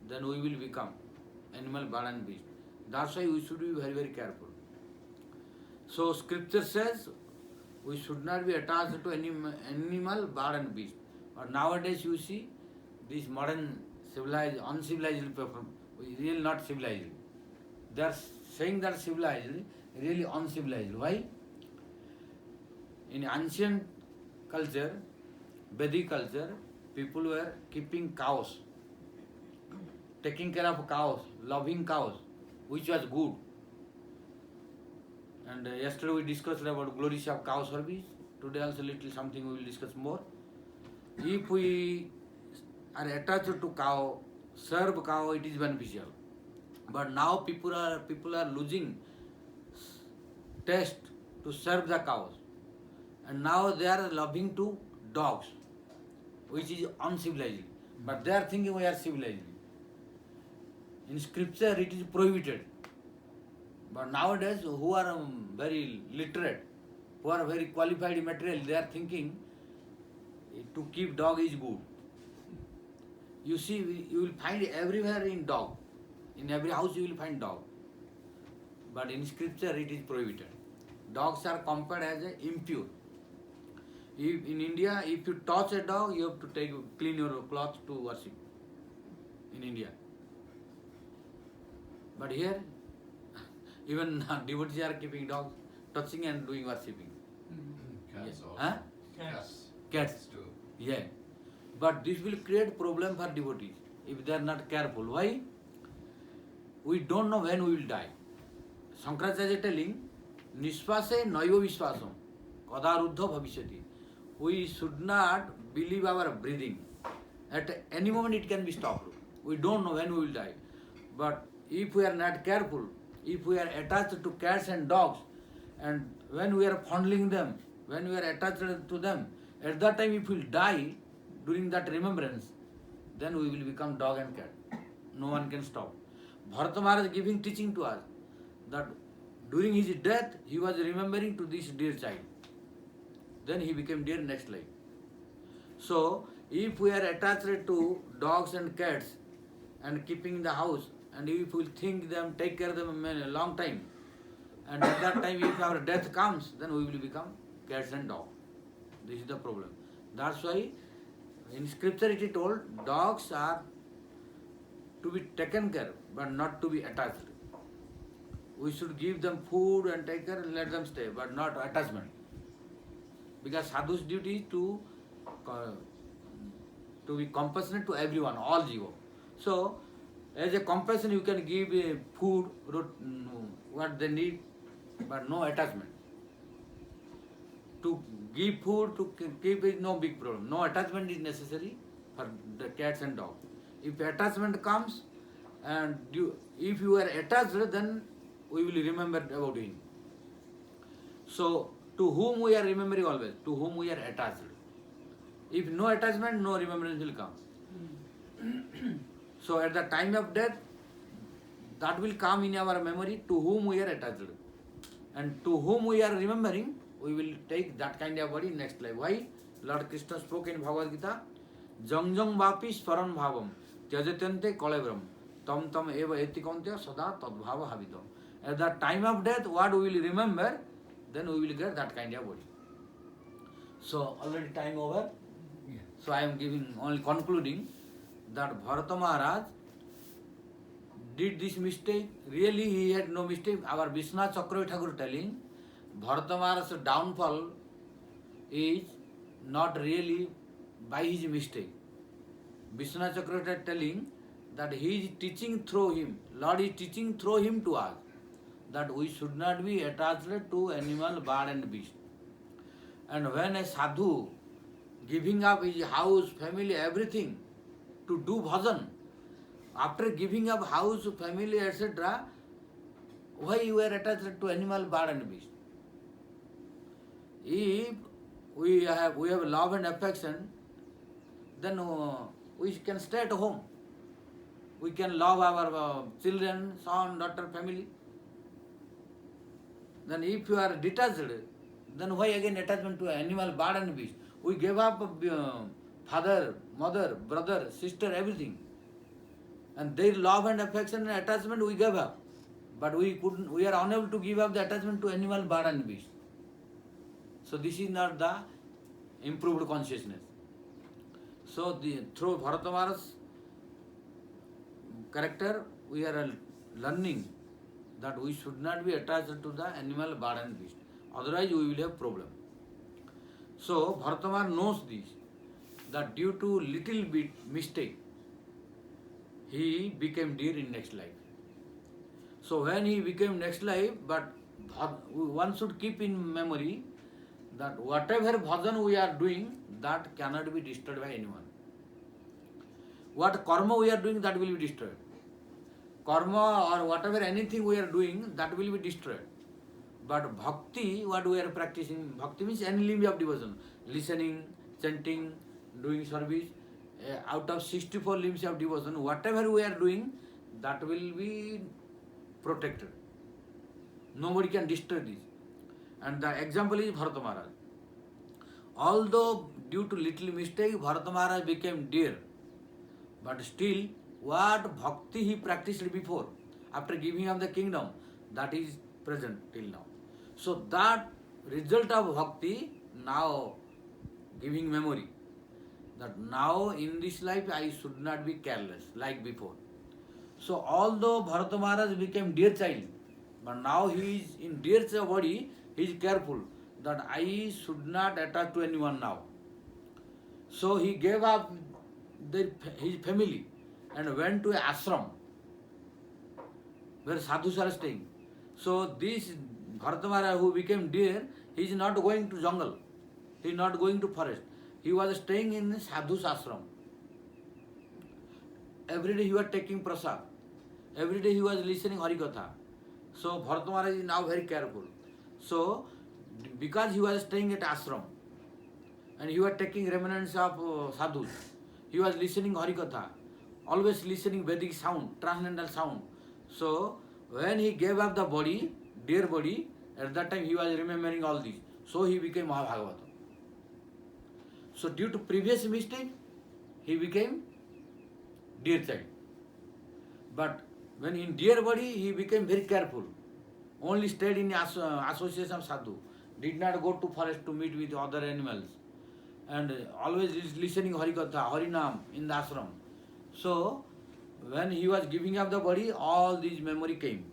then we will become animal, bird and beast. That's why we should be very, very careful. So scripture says we should not be attached to any animal, bird and beast. But nowadays you see this modern civilized, uncivilized people, really not civilized. They are saying that civilized, really uncivilized. Why? In ancient culture, Vedic culture, people were keeping cows, taking care of cows, loving cows, which was good. And yesterday we discussed about glories of cow service. Today also little something we will discuss more. If we are attached to cow, serve cow, it is beneficial. But now people are losing taste to serve the cows, and now they are loving to dogs, which is uncivilized. But they are thinking we are civilized. In scripture it is prohibited. But nowadays who are very literate, who are very qualified material, they are thinking to keep dog is good. You see, you will find everywhere in dog. In every house you will find dog. But in scripture it is prohibited. Dogs are compared as impure. If in India, if you touch a dog, you have to clean your cloth to worship. In India. But here, even devotees are keeping dogs, touching and doing worshipping. Cats Yes. also. Huh? Cats. Cats. too. Yeah. But this will create problem for devotees if they are not careful. Why? We don't know when we will die. Shankaracharya is telling, Nishvase naiva vishvasam, kadaruddha bhavishyati. We should not believe our breathing. At any moment it can be stopped. We don't know when we will die. But if we are not careful, if we are attached to cats and dogs, and when we are fondling them, when we are attached to them, at that time if we will die during that remembrance, then we will become dog and cat. No one can stop. Bharata Maharaj is giving teaching to us that during his death he was remembering to this dear child. then he became deer next life. So, if we are attached to dogs and cats and keeping in the house, and if we think them, take care of them a long time, and at that time if our death comes, then we will become cats and dogs. This is the problem. That's why in scripture it is told, dogs are to be taken care, but not to be attached. We should give them food and take care and let them stay, but not attachment. Because sadhu's duty is to be compassionate to everyone, all jiva. So, as a compassion, you can give food, what they need, but no attachment. To give food, to keep is no big problem. No attachment is necessary for the cats and dogs. If attachment comes, and if you are attached, then we will remember about him. So, to whom we are remembering always? To whom we are attached. If no attachment, no remembrance will come. So, at the time of death, that will come in our memory to whom we are attached. And to whom we are remembering, we will take that kind of body next life. Why? Lord Krishna spoke in Bhagavad Gita, Jang jang vapi sparan bhavam, tyajatente kalebram, tam tam eva etikantya sada tadbhava havidam. At the time of death, what we will remember, then we will get that kind of body. So, already time over. Yeah. So, I am giving, only concluding that Bharata Maharaj did this mistake. Really, he had no mistake. Our Vishwanath Chakravarti Thakur telling, Bharata Maharaj's downfall is not really by his mistake. Vishwanath Chakravarti telling that he is teaching through him. Lord is teaching through him to us that we should not be attached to animal, bird and beast. And when a sadhu giving up his house, family, everything to do bhajan, after giving up house, family, etc., why you are attached to animal, bird and beast? If we have love and affection, then we can stay at home. We can love our children, son, daughter, family. Then if you are detached, then why again attachment to animal, bird and beast? We gave up father, mother, brother, sister, everything. And their love and affection and attachment we gave up. But we are unable to give up the attachment to animal, bird and beast. So this is not the improved consciousness. So through Bharata Maharaj's character, we are learning that we should not be attached to the animal, bird and beast. Otherwise, we will have problem. So, Bharata Maharaj knows this, that due to little bit mistake, he became deer in next life. So, when he became next life, but one should keep in memory that whatever bhajan we are doing, that cannot be destroyed by anyone. What karma we are doing, that will be destroyed. Karma or whatever anything we are doing, that will be destroyed. But bhakti, what we are practicing, bhakti means any limb of devotion. Listening, chanting, doing service. Out of 64 limbs of devotion, whatever we are doing, that will be protected. Nobody can destroy this. And the example is Bharata Maharaj. Although due to little mistake, Bharata Maharaj became deer. But still, what bhakti he practiced before, after giving up the kingdom, that is present till now. So that result of bhakti now giving memory, that now in this life I should not be careless like before. So although Bharata Maharaj became deer child, but now he is in deer's body, he is careful that I should not attach to anyone now. So he gave up his family and went to an ashram where sadhus are staying. So this Bharata Maharaj who became deer, he is not going to jungle, he is not going to forest. He was staying in sadhu's ashram. Every day he was taking prasad. Every day he was listening Harikatha. So Bharata Maharaj is now very careful. So because he was staying at ashram and he was taking remnants of sadhus, he was listening Harikatha, always listening Vedic sound, transcendental sound. So when he gave up the body, dear body, at that time he was remembering all this. So he became Mahabhagavata. So due to previous mistake, he became dear child. But when in dear body, he became very careful. Only stayed in association of sadhu. Did not go to forest to meet with other animals. And always listening Harikatha, Harinam in the ashram. So when he was giving up the body, all these memory came.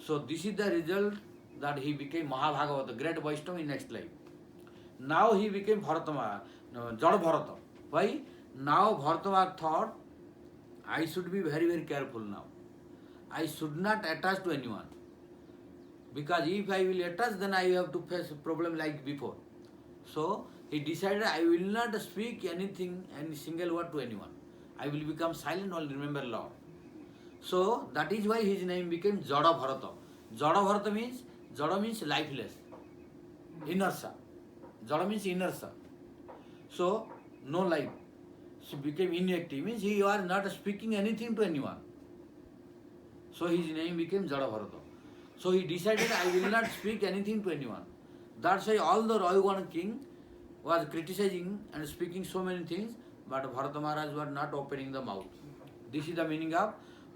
So this is the result that he became Mahabhagavata, the great Vaishnava in next life. Now he became Bharatama, Jada Bharata. Why? Now Bharatama thought, I should be very, very careful now. I should not attach to anyone. Because if I will attach, then I have to face a problem like before. So he decided, I will not speak anything, any single word to anyone. I will become silent or remember Lord. So that is why his name became Jada Bharata. Jada Bharata means, Jada means lifeless, inertia. Jada means inertia. So no life. He became inactive, means he was not speaking anything to anyone. So his name became Jada Bharata. So he decided, I will not speak anything to anyone. That's why all the Rayugana king was criticizing and speaking so many things, but Bharata Maharaj was not opening the mouth. This is the meaning of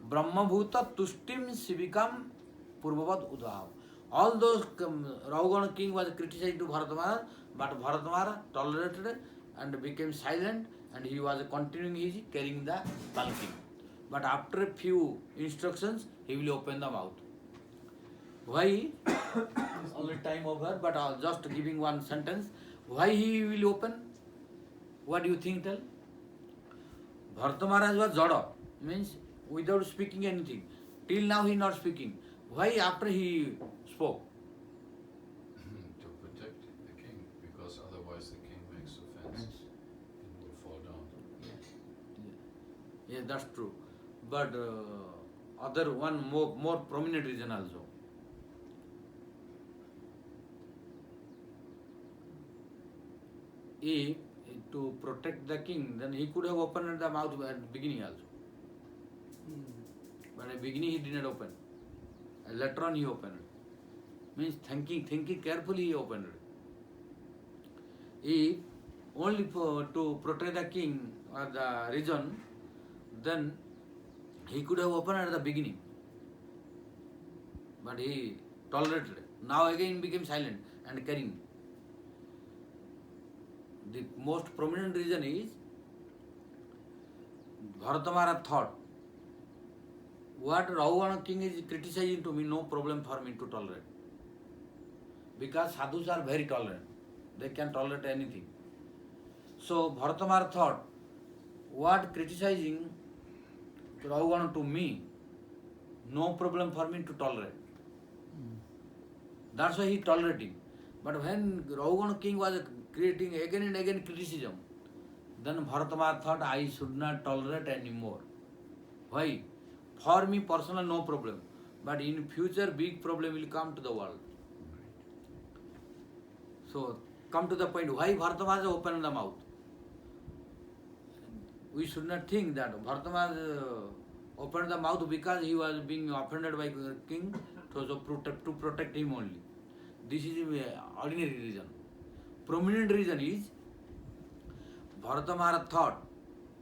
Brahma Bhuta Tushtim Sivikam Purvavat Udahav. All those Rayugana king was criticizing to Bharata Maharaj, but Bharata Maharaj tolerated and became silent, and he was continuing his carrying the palki. But after a few instructions, he will open the mouth. Why? Only time over, but just giving one sentence. Why he will open? What do you think, tell? Bharata Maharaj was Jada, means without speaking anything. Till now he not speaking. Why after he spoke? To protect the king, because otherwise the king makes offense and will fall down. Yeah, that's true. But other one more prominent reason also. If to protect the king, then he could have opened the mouth at the beginning also. But at the beginning he did not open. Later on he opened. Means thinking carefully he opened. If only to protect the king or the region, then he could have opened at the beginning. But he tolerated. Now again became silent and carrying. The most prominent reason is Bharata Maharaj thought, what Rayugana king is criticizing to me, no problem for me to tolerate. Because sadhus are very tolerant. They can tolerate anything. So Bharata Maharaj thought, what criticizing Rayugana to me, no problem for me to tolerate. That's why he tolerating. But when Rayugana king was creating again and again criticism, then Bharata Maharaj thought, I should not tolerate anymore. Why? For me personal no problem, but in future big problem will come to the world. So come to the point, why Bharata Maharaj opened the mouth? We should not think that Bharata Maharaj opened the mouth because he was being offended by the king, to protect him only. This is the ordinary reason. Prominent reason is Bharata Maharaj thought,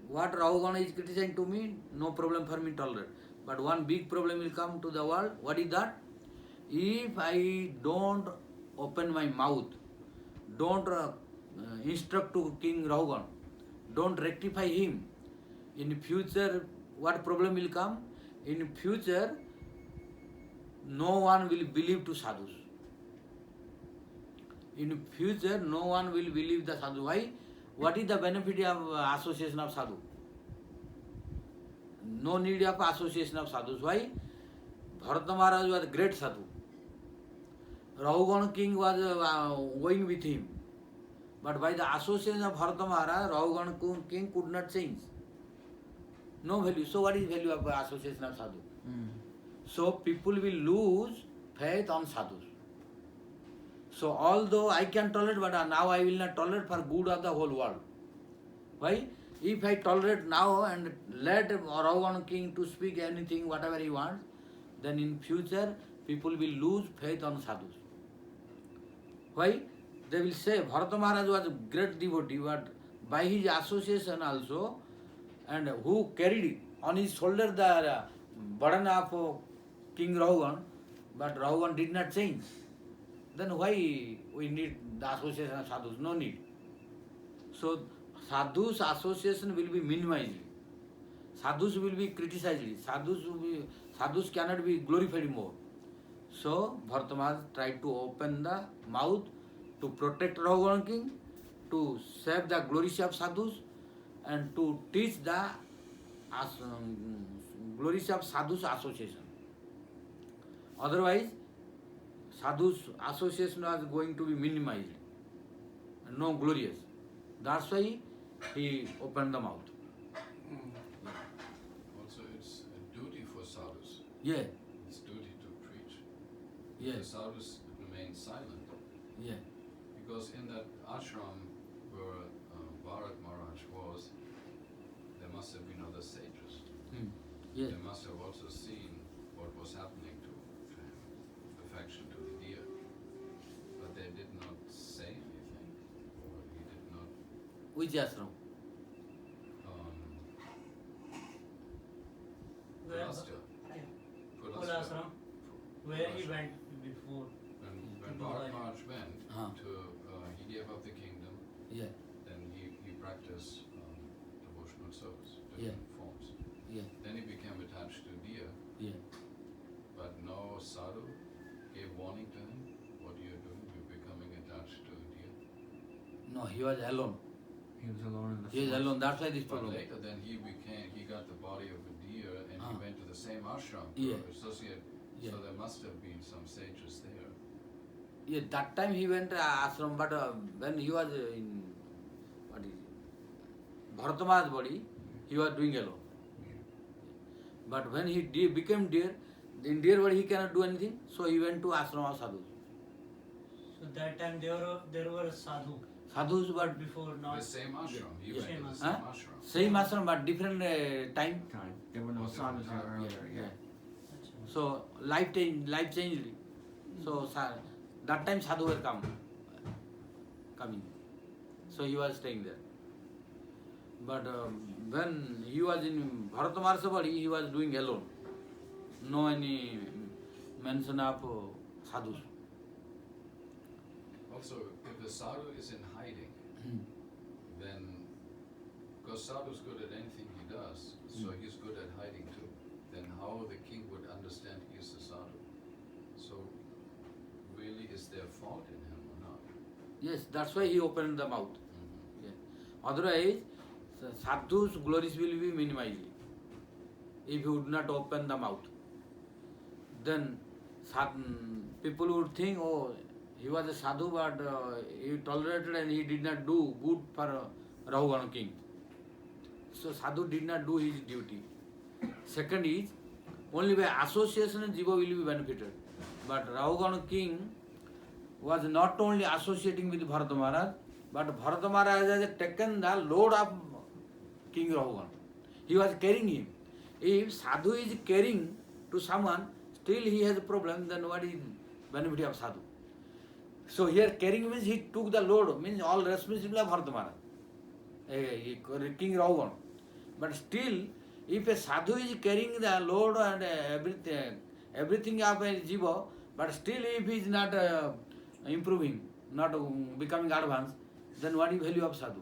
what Rayugana is criticizing to me, no problem for me to tolerate. But one big problem will come to the world. What is that? If I don't open my mouth, don't instruct to King Rayugana, don't rectify him, in future what problem will come? In future, no one will believe to sadhus. In future, no one will believe the sadhu. Why? What is the benefit of association of sadhu? No need of association of sadhus. Why? Bharata Maharaj was a great sadhu. Rayugana king was going with him. But by the association of Harikatha Maharaj, Rayugana king could not change. No value. So what is value of association of sadhu? So people will lose faith on sadhus. So although I can tolerate, but now I will not tolerate for good of the whole world. Why? If I tolerate now and let Rayugana king to speak anything, whatever he wants, then in future people will lose faith on sadhus. Why? they will say Bharata Maharaj was a great devotee, but by his association also, and who carried on his shoulder the burden of King Raghuvan, but Raghuvan did not change. Then why we need the association of sadhus? No need. So sadhus association will be minimized. Sadhus will be criticized. Sadhus cannot be glorified more. So Bharata Maharaj tried to open the mouth to protect Raghuvan king, to save the glories of sadhus, and to teach the glories of sadhus association. Otherwise, sadhus association was going to be minimized, no glorious. That's why he opened the mouth. Also, it's a duty for sadhus. Yeah, It's duty to preach. yeah, The sadhus remain silent. yeah, Because in that ashram where Bharat Maharaj was, there must have been other sages. yeah. They must have also seen what was happening to him, affection to the deer. But they did not say anything, or he did not. Which ashram? Where? Pulasya. Full ashram. Where he went before. When To Bharat Dubai. Maharaj went Huh. to, he gave up the kingdom, Yeah, then he practiced devotional service, Yeah. different forms. yeah, Then he became attached to deer, yeah. but no sadhu gave warning to him, what you're doing, you're becoming attached to deer. No, he was alone. He was alone in the He was forest. alone. That's why this But problem. later then he got the body of a deer and he Ah. went to the same ashram Yeah. to associate, Yeah. so there must have been some sages there. Yeah, that time he went ashram, but when he was in what is it? Bharata Maharaj body, he was doing alone. But when he became deer, in deer body he cannot do anything, so he went to ashram of sadhus. So that time there were sadhu Sadhus were before The not. same ashram, he Yeah. went to the Same same Huh? ashram. Same ashram but different time. Time. There were no sadhus there earlier, yeah. So life changed. So that time sadhu were coming. So he was staying there. But when he was in Bharata Maharaj body, he was doing alone. No any mention of sadhus. Also, if the sadhu is in hiding, then, because sadhu is good at anything he does, so he's good at hiding too, then how the king would understand he is a sadhu? So, really, is there fault in him or not? Yes, that's why he opened the mouth. Yeah. Otherwise, sadhus' glories will be minimized if he would not open the mouth. Then people would think, oh, he was a sadhu, but he tolerated and he did not do good for Raghuvan king. So sadhu did not do his duty. Second is, only by association jiva will be benefited. But Raghuvan king was not only associating with Bharata Maharaj, but Bharata Maharaj has taken the load of King Raghuvan. He was carrying him. If sadhu is caring to someone, still he has a problem, then what is benefit of sadhu? So here carrying means he took the load, means all responsibility of Bharata Maharaj, King Raghuvan. But still, if a sadhu is carrying the load and everything of a jiva, but still if he is not improving, not becoming advanced, then what is value of sadhu?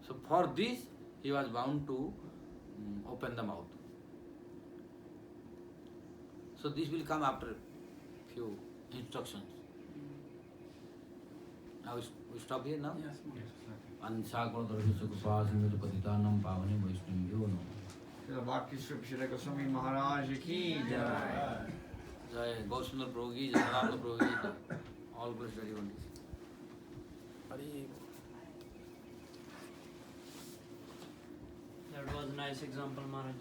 So for this, he was bound to open the mouth. So this will come after few instructions. Now we stop here now? Yes. Ansakrodharvishakupasamirupadhitanam pavane vaishnavyo no. Srila Bhakti Srila Goswami Maharaj ki jai. Jai Gausundar Prabhu ki jai, Nanda Prabhu ki jai. All blessed devotees. Hari. That was a nice example, Maharaj.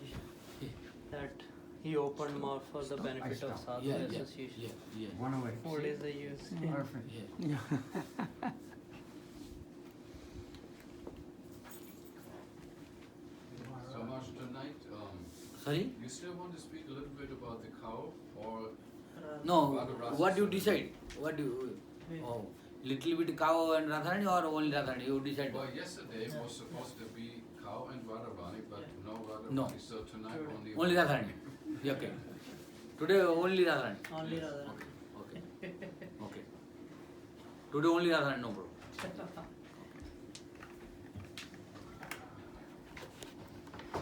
That he opened mouth for the benefit of sadhu association. Yeah. One away. What is the use? Perfect. Yeah. So much tonight, Sorry? you still want to speak a little bit about the cow, or No, Radha Rasa what you Saraswati? decide? What do you... Oh, little bit cow and Radharani or only Radharani? You decide. Well, yesterday was supposed to be cow and Radharani, but no Radharani. No. So tonight Only Radharani. Yeah, okay. Today only Radharani. Only Radharani. Okay. Okay. Today only Radharani, no problem.